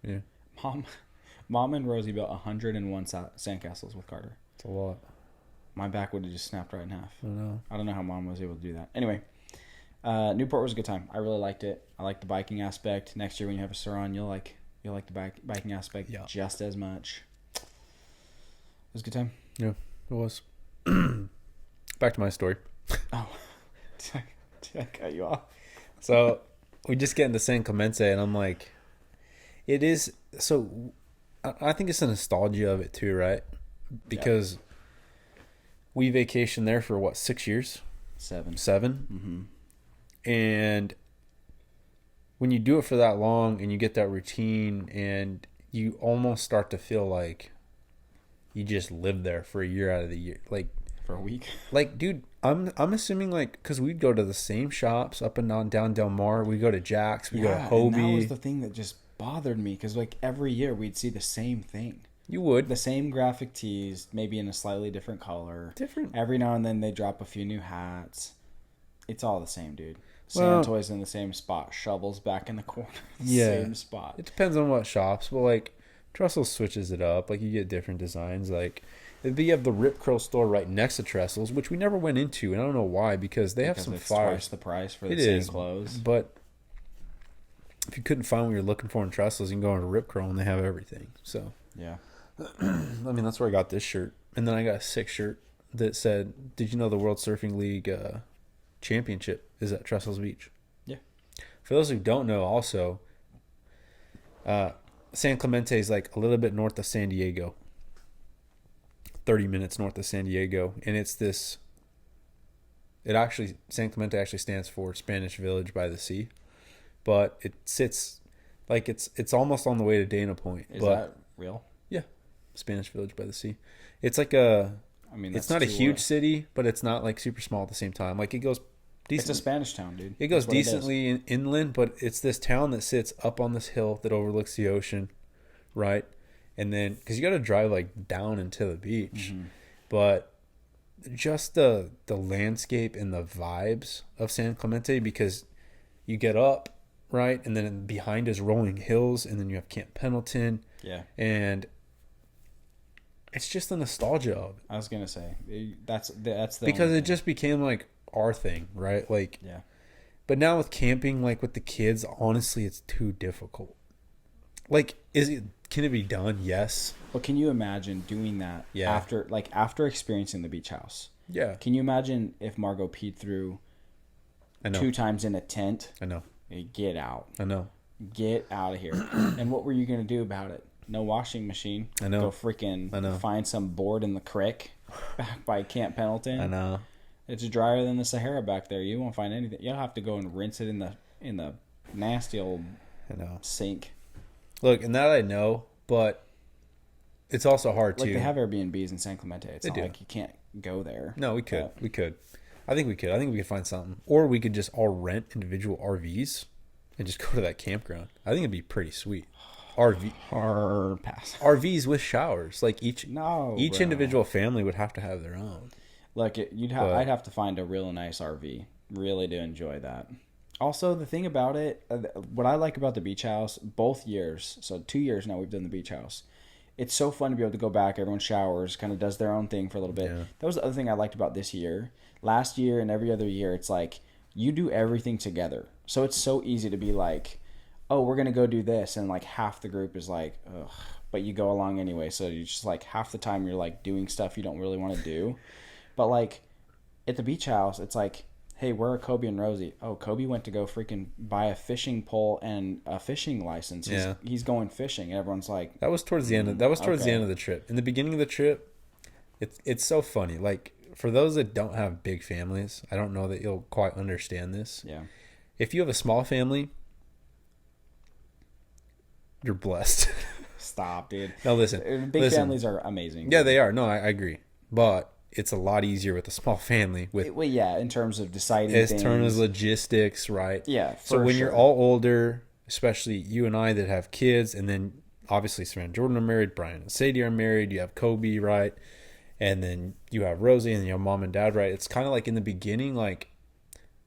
Yeah. Mom and Rosie built 101 sandcastles with Carter. It's a lot. My back would have just snapped right in half. I don't know how Mom was able to do that. Anyway, Newport was a good time. I really liked it. I liked the biking aspect. Next year when you have a Suron, you'll like the biking aspect just as much. It was a good time. Yeah, it was. Back to my story. Oh, did I cut you off? So we just get into San Clemente, and I'm like, it is. So I think it's the nostalgia of it too, right? Because we vacationed there for what, 6 years? 7. Mm-hmm. And when you do it for that long and you get that routine and you almost start to feel like you just live there for a year out of the year, like for a week. Like, dude, I'm assuming like because we'd go to the same shops up and down Del Mar. We go to Jack's. We go to Hobie. And that was the thing that just bothered me because like every year we'd see the same thing. You would. The same graphic tees, maybe in a slightly different color. Every now and then they drop a few new hats. It's all the same, dude. Well, Sand toys in the same spot. Shovels back in the corner. Yeah. Same spot. It depends on what shops, but like Trestles switches it up. Like you get different designs. Like you have the Rip Curl store right next to Trestles, which we never went into, and I don't know why because they have some it's fire. twice the price for the It same is, clothes. but if you couldn't find what you're looking for in Trestles, you can go into Rip Curl and they have everything. So Yeah. I mean, that's where I got this shirt, and then I got a sick shirt that said, "Did you know the World Surfing League championship is at Trestles Beach?" Yeah. For those who don't know, also, San Clemente is like a little bit north of San Diego, 30 minutes north of San Diego, and it's this. San Clemente actually stands for Spanish Village by the Sea, but it sits like it's almost on the way to Dana Point. Is that real? Yeah, Spanish Village by the Sea. It's like it's not a huge city, but it's not like super small at the same time. Like it goes decent. It's a Spanish town, dude. It goes decently inland, but it's this town that sits up on this hill that overlooks the ocean, right? And then because you got to drive like down into the beach, but just the landscape and the vibes of San Clemente, because you get up, right, and then behind is rolling hills, and then you have Camp Pendleton. Yeah. And it's just the nostalgia of it. I was gonna say that's the because it just became like our thing, right? Like, yeah. But now with camping, like with the kids, honestly, it's too difficult. Like, can it be done? Yes. But can you imagine doing that Yeah. after experiencing the beach house? Yeah. Can you imagine if Margot peed through I know. 2 times in a tent? I know. Hey, get out. I know. Get out of here. And what were you going to do about it? No washing machine. I know. Go freaking I know. find some board in the creek back by Camp Pendleton. I know. It's drier than the Sahara back there. You won't find anything. You'll have to go and rinse it in the nasty old I know. sink. Look, and that I know, but it's also hard Like to. they have Airbnbs in San Clemente. It's not do. like you can't go there. No, we could. But- We could. I think we could. I think we could find something, or we could just all rent individual RVs and just go to that campground. I think it'd be pretty sweet. Hard pass. RVs with showers, like each No, bro. individual family would have to have their own. Look, I'd have to find a real nice RV really to enjoy that. Also, the thing about it, what I like about the beach house, both years, so 2 years now we've done the beach house. It's so fun to be able to go back. Everyone showers, kind of does their own thing for a little bit. Yeah. That was the other thing I liked about this year. Last year and every other year, it's like you do everything together. So it's so easy to be like, oh, we're going to go do this. And like half the group is like, ugh. But you go along anyway. So you just like half the time you're like doing stuff you don't really want to do. But like at the beach house, it's like, hey, where are Kobe and Rosie? Oh, Kobe went to go freaking buy a fishing pole and a fishing license. He's going fishing. And everyone's like, That was towards the end. The okay. end of the trip. In the beginning of the trip, it's so funny. Like for those that don't have big families, I don't know that you'll quite understand this. yeah. If you have a small family, you're blessed. Stop, dude. Now listen. Big families are amazing. Yeah, they are. No, I agree. But it's a lot easier with a small family. Well, yeah, in terms of deciding In things. terms of logistics, right? Yeah, So when sure. you're all older, especially you and I that have kids, and then obviously Savannah and Jordan are married, Brian and Sadie are married, you have Kobe, right? And then you have Rosie and your mom and dad, right? It's kind of like in the beginning, like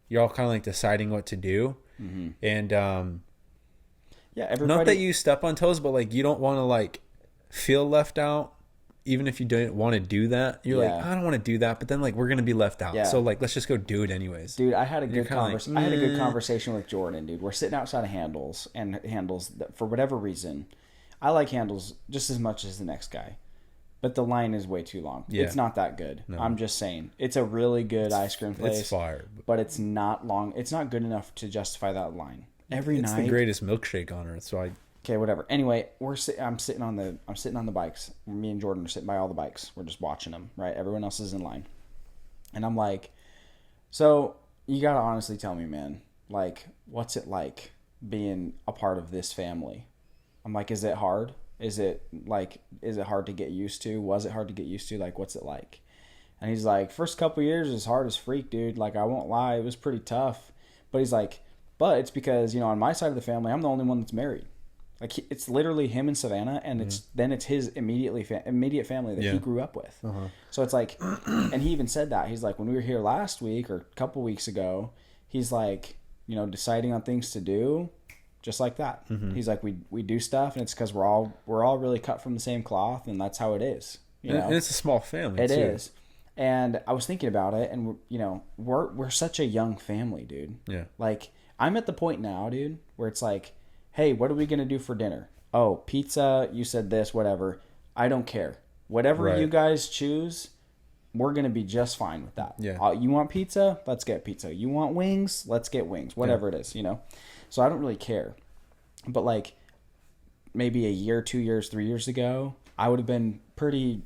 you're all kind of like deciding what to do. Mm-hmm. And Yeah, everybody. not that you step on toes, but like you don't want to like feel left out. Even if you don't want to do that, you're like, I don't want to do that, but then like we're gonna be left out. Yeah. So like, let's just go do it anyways. Dude, I had a good kinda I had a good conversation with Jordan, dude. We're sitting outside of Handles, and Handles, for whatever reason, I like Handles just as much as the next guy, but the line is way too long. Yeah. It's not that good. No. I'm just saying, it's a really good ice cream place. It's fire. But it's not long. It's not good enough to justify that line. Every It's night. the greatest milkshake on earth. So Okay, whatever. Anyway, I'm sitting on the bikes. Me and Jordan are sitting by all the bikes. We're just watching them, right? Everyone else is in line. And I'm like, so you got to honestly tell me, man, like, what's it like being a part of this family? I'm like, is it hard? Is it hard to get used to? Was it hard to get used to? Like, what's it like? And he's like, first couple years is hard as freak, dude. Like, I won't lie. It was pretty tough. But he's like, but it's because, on my side of the family, I'm the only one that's married. Like it's literally him and Savannah, and it's his immediate family that he grew up with. So it's like, and he even said that he's like, when we were here last week or a couple weeks ago, he's like, deciding on things to do, just like that. He's like, we do stuff, and it's because we're all really cut from the same cloth, and that's how it is. And it's a small family. It is. And I was thinking about it, and we're such a young family, dude. Yeah. Like I'm at the point now, dude, where it's like, hey, what are we going to do for dinner? Oh, pizza, you said this, whatever. I don't care. Whatever you guys choose, we're going to be just fine with that. Yeah. You want pizza? Let's get pizza. You want wings? Let's get wings. Whatever it is, So I don't really care. But like maybe a year, 2 years, 3 years ago, I would have been pretty...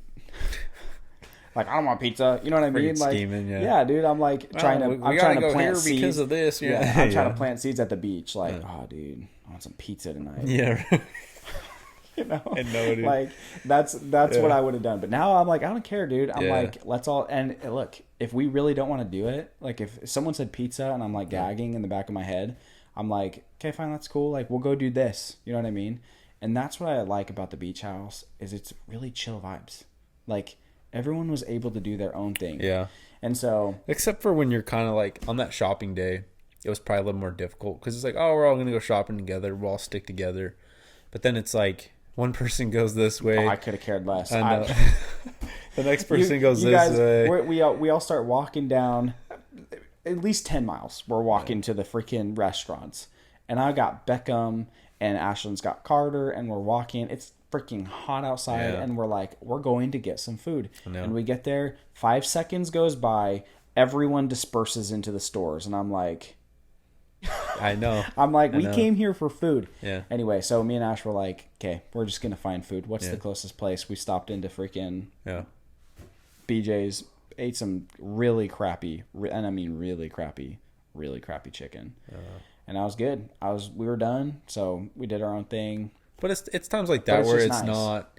Like, I don't want pizza. You know what I mean? Like, scheming, yeah, dude. I'm like trying to plant seeds because of this. Yeah, I'm trying to plant seeds at the beach. Like, oh, dude, I want some pizza tonight. Yeah, I know, dude. Like that's what I would have done. But now I'm like, I don't care, dude. I'm like, let's all. And look, if we really don't want to do it, like if someone said pizza and I'm like gagging in the back of my head, I'm like, okay, fine, that's cool. Like, we'll go do this. You know what I mean? And that's what I like about the beach house is it's really chill vibes. Like. Everyone was able to do their own thing. Yeah. And so... Except for when you're kind of like... On that shopping day, it was probably a little more difficult. Because it's like, oh, we're all going to go shopping together. We'll all stick together. But then it's like, one person goes this way. Oh, I could have cared less. I know. The next person goes this guys, way. We all start walking down at least 10 miles. We're walking to the freaking restaurants. And I got Beckham and Ashlyn's got Carter. And we're walking. It's freaking hot outside, and we're like, we're going to get some food. And we get there, 5 seconds goes by, everyone disperses into the stores, and I'm like, I know. I'm like, we came here for food. Yeah. Anyway, so me and Ash were like, okay, we're just gonna find food. What's the closest place? We stopped into freaking BJ's, ate some really crappy, and I mean really crappy chicken, and I was good. We were done, so we did our own thing. But it's times like that where it's not,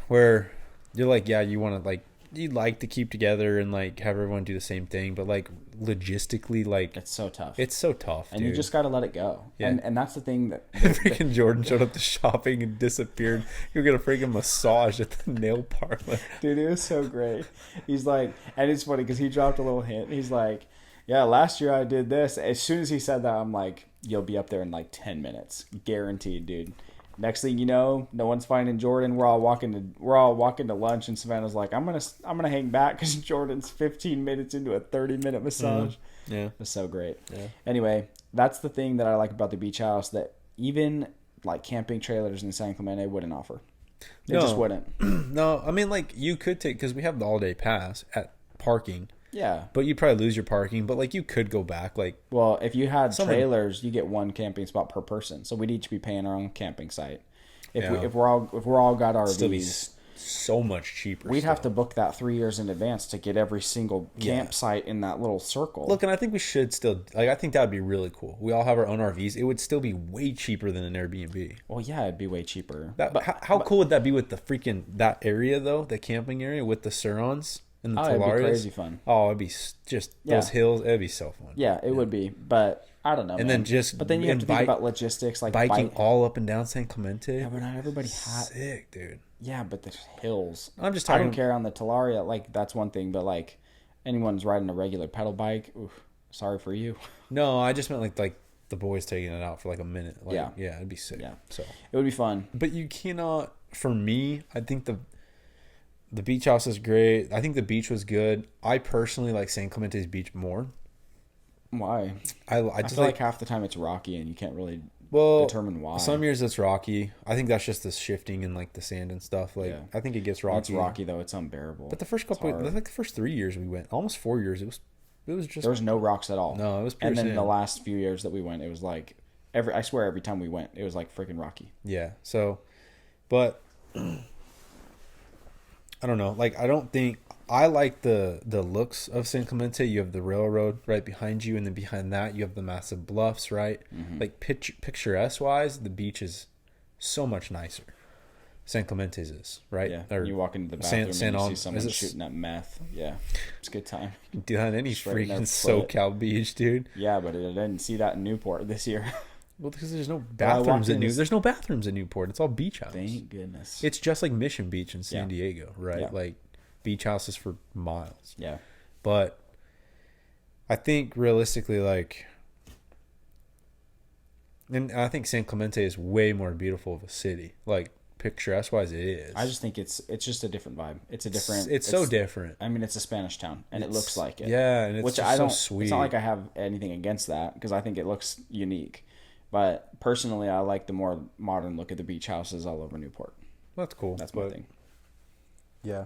where you're like, yeah, you want to like, you'd like to keep together and like have everyone do the same thing, but like logistically, like it's so tough. It's so tough, and you just got to let it go. Yeah. And that's the thing that freaking Jordan showed up to shopping and disappeared. You were gonna freaking massage at the nail parlor, dude. It was so great. He's like, and it's funny because he dropped a little hint. He's like, yeah, last year I did this. As soon as he said that, I'm like, you'll be up there in like 10 minutes. Guaranteed, dude. Next thing you know, no one's finding Jordan. We're all walking to lunch, and Savannah's like, I'm gonna hang back because Jordan's 15 minutes into a 30-minute massage. Yeah. It's so great. Yeah. Anyway, that's the thing that I like about the beach house that even like camping trailers in San Clemente wouldn't offer. They just wouldn't. No, I mean, like, you could take, because we have the all-day pass at parking. Yeah. But you'd probably lose your parking, but like you could go back. Like, well, if you had trailers, you get one camping spot per person. So we'd each be paying our own camping site. If we're all got RVs, still be so much cheaper. We'd have to book that 3 years in advance to get every single campsite in that little circle. Look, and I think we should still, like, I think that would be really cool. We all have our own RVs. It would still be way cheaper than an Airbnb. Well, yeah, it'd be way cheaper. How cool would that be with the freaking, that area though, the camping area with the Surons? And the it'd be crazy fun. Oh, it'd be just those hills. It'd be so fun. Yeah, it would be. But I don't know. And man. then then you have to think about logistics, like biking all up and down San Clemente. Yeah, but not everybody has. Sick, dude. Yeah, but there's hills. I'm just talking. I don't care on the Talaria. Like that's one thing, but like anyone's riding a regular pedal bike, oof, sorry for you. No, I just meant like the boys taking it out for like a minute. Like, yeah, it'd be sick. Yeah, so it would be fun. But you cannot. For me, I think the beach house is great. I think the beach was good. I personally like San Clemente's beach more. Why? I just feel like half the time it's rocky and you can't really determine why. Some years it's rocky. I think that's just the shifting and like the sand and stuff. Like I think it gets rocky. When it's rocky though, it's unbearable. But the first like the first 3 years we went, almost 4 years, it was just there was no rocks at all. No, it was pure and then sand. The last few years that we went, it was like I swear every time we went, it was like freaking rocky. Yeah. So, but I don't know. Like, I don't think I like the looks of San Clemente. You have the railroad right behind you, and then behind that you have the massive bluffs, right? Mm-hmm. Like picturesque wise, the beach is so much nicer. San Clemente's is, right? Yeah. Or you walk into the bathroom and you see someone shooting at meth. Yeah, it's a good time. Do that on any freaking SoCal beach, dude. Yeah, but I didn't see that in Newport this year. Well, because there's no I walked bathrooms in, there's no bathrooms in Newport. It's all beach house. Thank goodness. It's just like Mission Beach in San Diego, right? Yeah. Like beach houses for miles. Yeah. But I think realistically, like, and I think San Clemente is way more beautiful of a city. Like picturesque wise, it is. I just think it's just a different vibe. It's a different. It's so different. I mean, it's a Spanish town, and it looks like it. Yeah, and it's which just I don't. so sweet. It's not like I have anything against that because I think it looks unique. But personally, I like the more modern look at the beach houses all over Newport. That's cool. That's my thing. Yeah,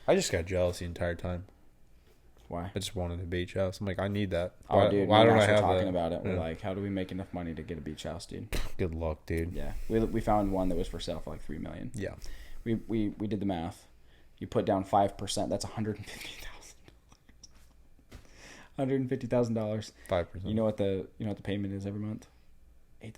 I just got jealous the entire time. Why? I just wanted a beach house. I'm like, I need that. Oh, dude, why don't I we're have talking that? about it. We're Yeah. like, how do we make enough money to get a beach house, dude? Good luck, dude. Yeah, we found one that was for sale for like $3 million. Yeah. We did the math. You put down 5%. That's $150,000. $150,000. 5%. You know what the payment is every month? $8,000.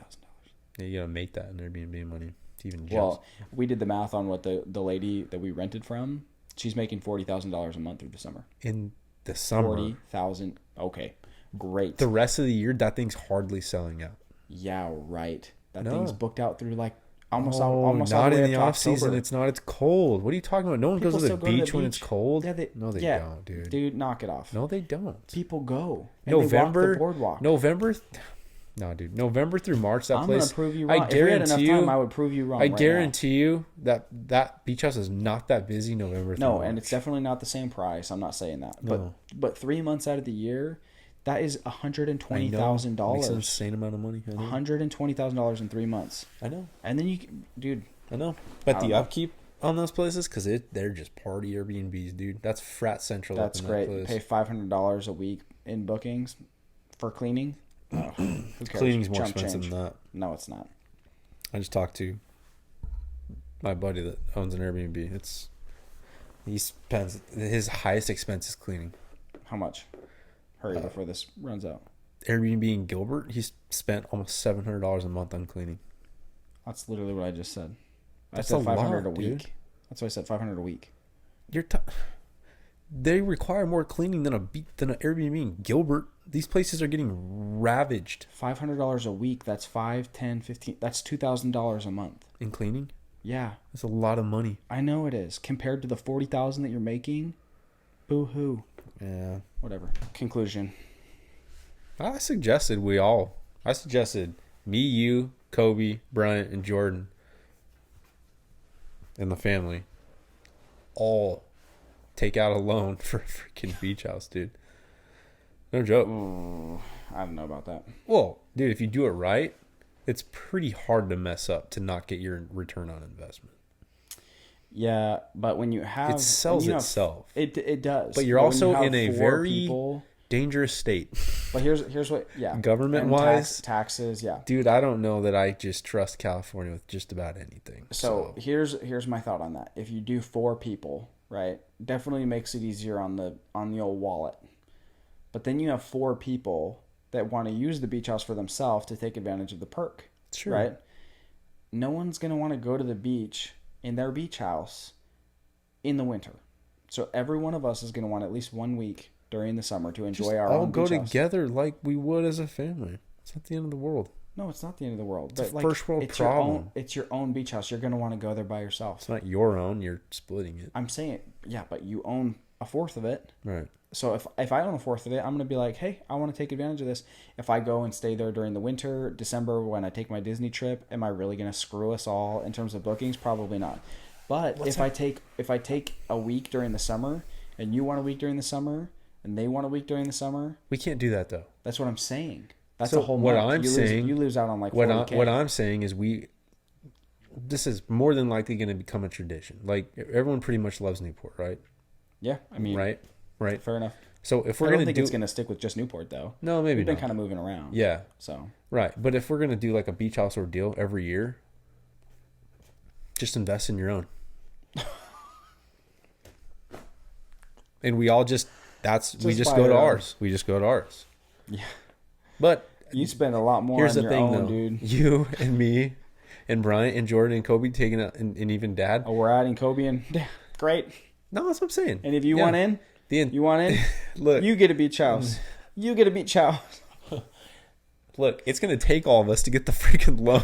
Yeah, you gotta make that in Airbnb money. It's even just. Well, we did the math on what the lady that we rented from. She's making $40,000 a month through the summer. In the summer. 40,000. Okay, great. The rest of the year, that thing's hardly selling out. Yeah, right. That No. thing's booked out through like Almost all not the way in up the to off season. October. It's not. It's cold. What are you talking about? No one People goes to still the go to the beach when it's beach. cold. Yeah, no, they yeah, don't, dude. Dude, knock it off. No, they don't. People go. And they walk November, the boardwalk. November. No, dude. November through March, that I'm place. gonna prove you wrong. I If we had enough guarantee time, you. I would prove you wrong. I right now. guarantee you that beach house is not that busy November. Through No, March. and it's definitely not the same price. I'm not saying that. No. But 3 months out of the year, that is $120,000. Makes an insane amount of money. I know. $120,000 in 3 months. I know. And then dude. I know. But I the don't know. upkeep on those places, because they're just party Airbnbs, dude. That's frat central. That's up in great. That Pay place. $500 a week in bookings for cleaning. Oh, who cares? Cleaning's more Chump expensive change. than that. No, it's not. I just talked to my buddy that owns an Airbnb. He spends his highest expense is cleaning. How much? Hurry before this runs out. Airbnb in Gilbert, he's spent almost $700 a month on cleaning. That's literally what I just said. That's I said a 500 lot, a week. dude. That's what I said. 500 a week. They require more cleaning than an Airbnb in Gilbert. These places are getting ravaged. $500 a week. That's 5, 10, 15. That's $2,000 a month. In cleaning? Yeah, That's a lot of money. I know it is. Compared to the 40,000 that you're making, boo hoo. Yeah. Whatever. Conclusion. I suggested me, you, Kobe, Bryant, and Jordan, and the family all take out a loan for a freaking beach house, dude. No joke. Ooh, I don't know about that. Well, dude, if you do it right, it's pretty hard to mess up to not get your return on investment. Yeah, but when you have... It sells itself. It does. But you're when also you have in a 4 very people, dangerous state. but here's what... Yeah. Government-wise, And taxes, yeah. dude, I don't know that I just trust California with just about anything. So here's my thought on that. If you do 4 people, right, definitely makes it easier on the old wallet. But then you have 4 people that want to use the beach house for themselves to take advantage of the perk. Sure. Right? No one's going to want to go to the beach in their beach house in the winter. So every one of us is going to want at least 1 week during the summer to enjoy our all own go beach house. together like we would as a family. It's not the end of the world. No, it's not the end of the world. It's a first world problem. It's your own beach house. You're going to want to go there by yourself. It's not your own. You're splitting it. I'm saying, yeah, but you own a fourth of it. Right. So if I own a fourth of it, I'm going to be like, hey, I want to take advantage of this. If I go and stay there during the winter, December, when I take my Disney trip, am I really going to screw us all in terms of bookings? Probably not. But if I take a week during the summer, and you want a week during the summer, and they want a week during the summer, We can't do that though. that's what I'm saying. That's So a whole what month. I'm you saying- you lose out on like What 40K. I'm saying is this is more than likely going to become a tradition. Like everyone pretty much loves Newport, right? Yeah, I mean, Right. fair enough. So if we're I don't going to think do it's going to stick with just Newport though. no, maybe We've been not. kind of moving around. Yeah. So Right. But if we're going to do like a beach house ordeal every year, just invest in your own. And we all just we just buy go to your own. ours. We just go to ours. yeah, But you spend a lot more here's on the your thing own, though. dude. You and me and Bryant and Jordan and Kobe taking out and even Dad. Oh, we're adding Kobe in. Great. No, that's what I'm saying. And if you Yeah. want in, The you want in, look, you get a beach house. You get a beach house. Look, it's going to take all of us to get the freaking loan.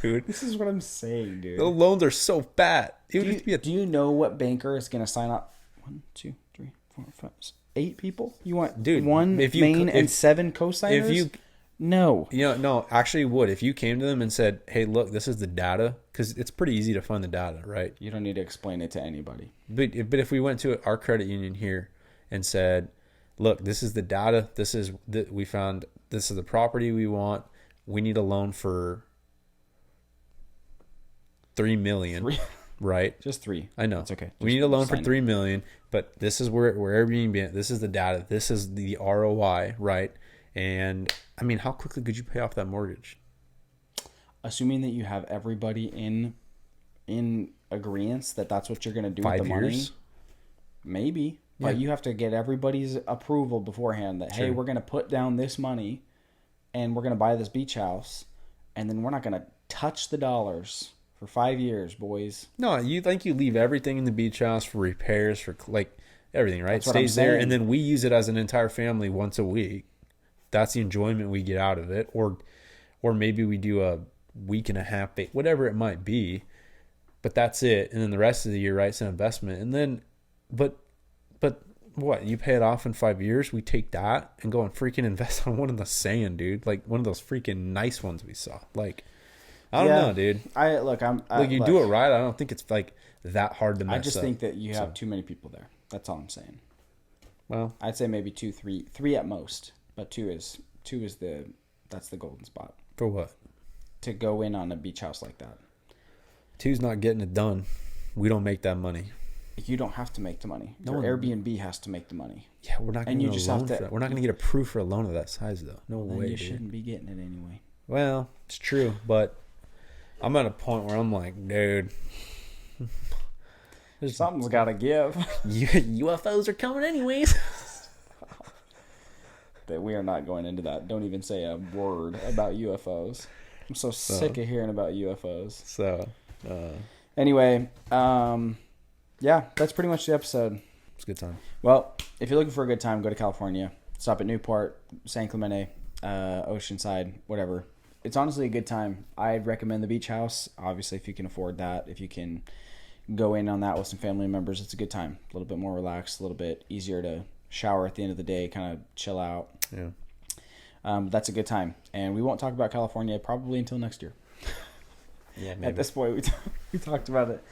Dude. This is what I'm saying, dude. The loans are so fat. Do you know what banker is going to sign up? 1, 2, 3, 4, 5, 8 people? You want one main and 7 co-signers? No. No, actually would. If you came to them and said, hey, look, this is the data, because it's pretty easy to find the data, right? You don't need to explain it to anybody. But if we went to our credit union here and said, look, this is the data, we found this is the property we want, we need a loan for $3 million, right? Just 3. I know. It's okay. We need a loan for $3 million, but this is where Airbnb, this is the data, this is the ROI, right? And I mean, how quickly could you pay off that mortgage? Assuming that you have everybody in agreement that that's what you're going to do 5 with the years? money, maybe. Yeah. But you have to get everybody's approval beforehand that, hey, we're going to put down this money and we're going to buy this beach house, and then we're not going to touch the dollars for 5 years, boys. No, you leave everything in the beach house for repairs, for like everything, right? That's what I'm Stays there, saying. and then we use it as an entire family once a week. That's the enjoyment we get out of it. Or maybe we do a week and a half, whatever it might be. But that's it. And then the rest of the year, right, it's an investment. And then, but what? You pay it off in 5 years? We take that and go and freaking invest on one in the sand, dude. Like one of those freaking nice ones we saw. Like, I don't know, dude. You do it right. I don't think it's like that hard to mess up. I just think that you have too many people there. That's all I'm saying. Well, I'd say maybe 2, 3 at most. But 2 is that's the golden spot. For what? To go in on a beach house like that. 2's not getting it done. We don't make that money. You don't have to make the money. Your Airbnb has to make the money. Yeah, we're not going to get a loan for that. We're not going to get approved for a loan of that size, though. No way, You dude. shouldn't be getting it anyway. Well, it's true, but I'm at a point where I'm like, dude, something's got to give. UFOs are coming anyways. That we are not going into that. Don't even say a word about UFOs. I'm so sick of hearing about UFOs. So, anyway, yeah, that's pretty much the episode. It's a good time. Well, if you're looking for a good time, go to California. Stop at Newport, San Clemente, Oceanside, whatever. It's honestly a good time. I'd recommend the beach house. Obviously, if you can afford that, if you can go in on that with some family members, it's a good time. A little bit more relaxed, a little bit easier to shower at the end of the day, kind of chill out. Yeah. That's a good time. And we won't talk about California probably until next year. Yeah, maybe. At this point, we talked about it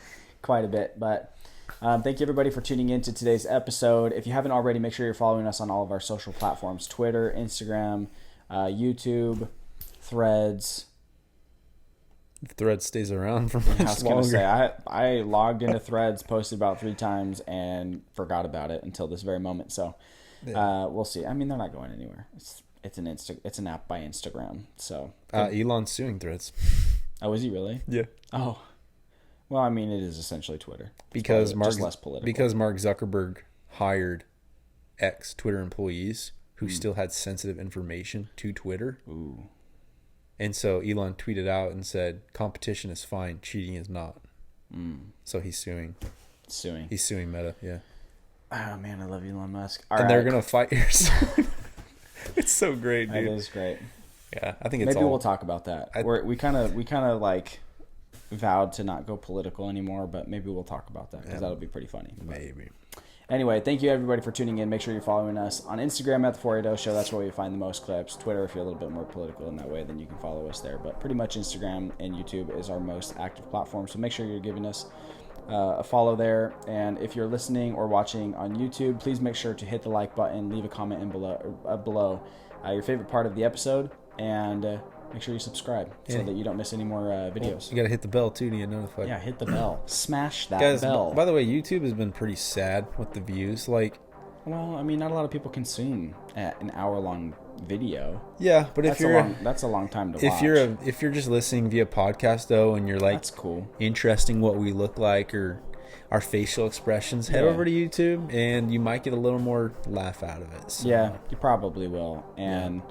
quite a bit. But thank you, everybody, for tuning in to today's episode. If you haven't already, make sure you're following us on all of our social platforms, Twitter, Instagram, YouTube, Threads. Threads stays around for I much was going to longer. say, I logged into Threads, posted about 3 times, and forgot about it until this very moment. So we'll see. I mean, they're not going anywhere. It's an app by Instagram. So Elon's suing Threads. Oh, is he really? Yeah. Oh, well, I mean, it is essentially Twitter. Because just less political. Because Mark Zuckerberg hired ex-Twitter employees who still had sensitive information to Twitter. Ooh. And so Elon tweeted out and said, competition is fine, cheating is not. So he's suing. He's suing Meta, yeah. Oh, man, I love Elon Musk. They're going to fight your son. It's so great, dude. That is great. Yeah, I think it's Maybe we'll talk about that. We kind of like vowed to not go political anymore, but maybe we'll talk about that because that'll be pretty funny. Maybe. Anyway, thank you everybody for tuning in. Make sure you're following us on Instagram at the 480 Show. That's where you find the most clips. Twitter, if you're a little bit more political in that way, then you can follow us there. But pretty much Instagram and YouTube is our most active platform. So make sure you're giving us a follow there. And if you're listening or watching on YouTube, please make sure to hit the like button, leave a comment in below your favorite part of the episode, and make sure you subscribe so that you don't miss any more videos. You got to hit the bell too to get notified. Yeah, hit the bell. Smash that Guys, bell. by the way, YouTube has been pretty sad with the views. Like, well, I mean, not a lot of people consume an hour-long video. Yeah, but if that's a long time to watch. If you're just listening via podcast though, and you're like, that's cool, interesting what we look like or our facial expressions, head over to YouTube and you might get a little more laugh out of it. So. Yeah, you probably will. And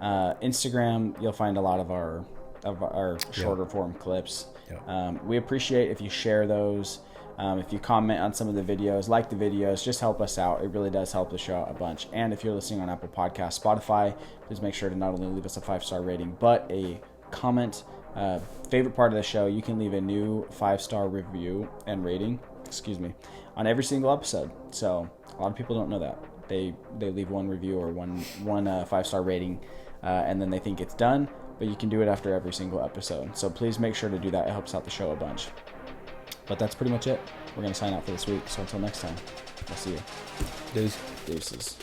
Instagram, you'll find a lot of our shorter form clips. We appreciate if you share those. If you comment on some of the videos, like the videos, just help us out. It really does help the show out a bunch. And if you're listening on Apple Podcasts, Spotify, please make sure to not only leave us a 5-star rating, but a comment. Favorite part of the show, you can leave a new 5-star review and rating, on every single episode. So a lot of people don't know that. They leave one review or one 5-star rating, and then they think it's done, but you can do it after every single episode. So please make sure to do that. It helps out the show a bunch. But that's pretty much it. We're going to sign out for this week. So until next time, I'll see you. Deuces.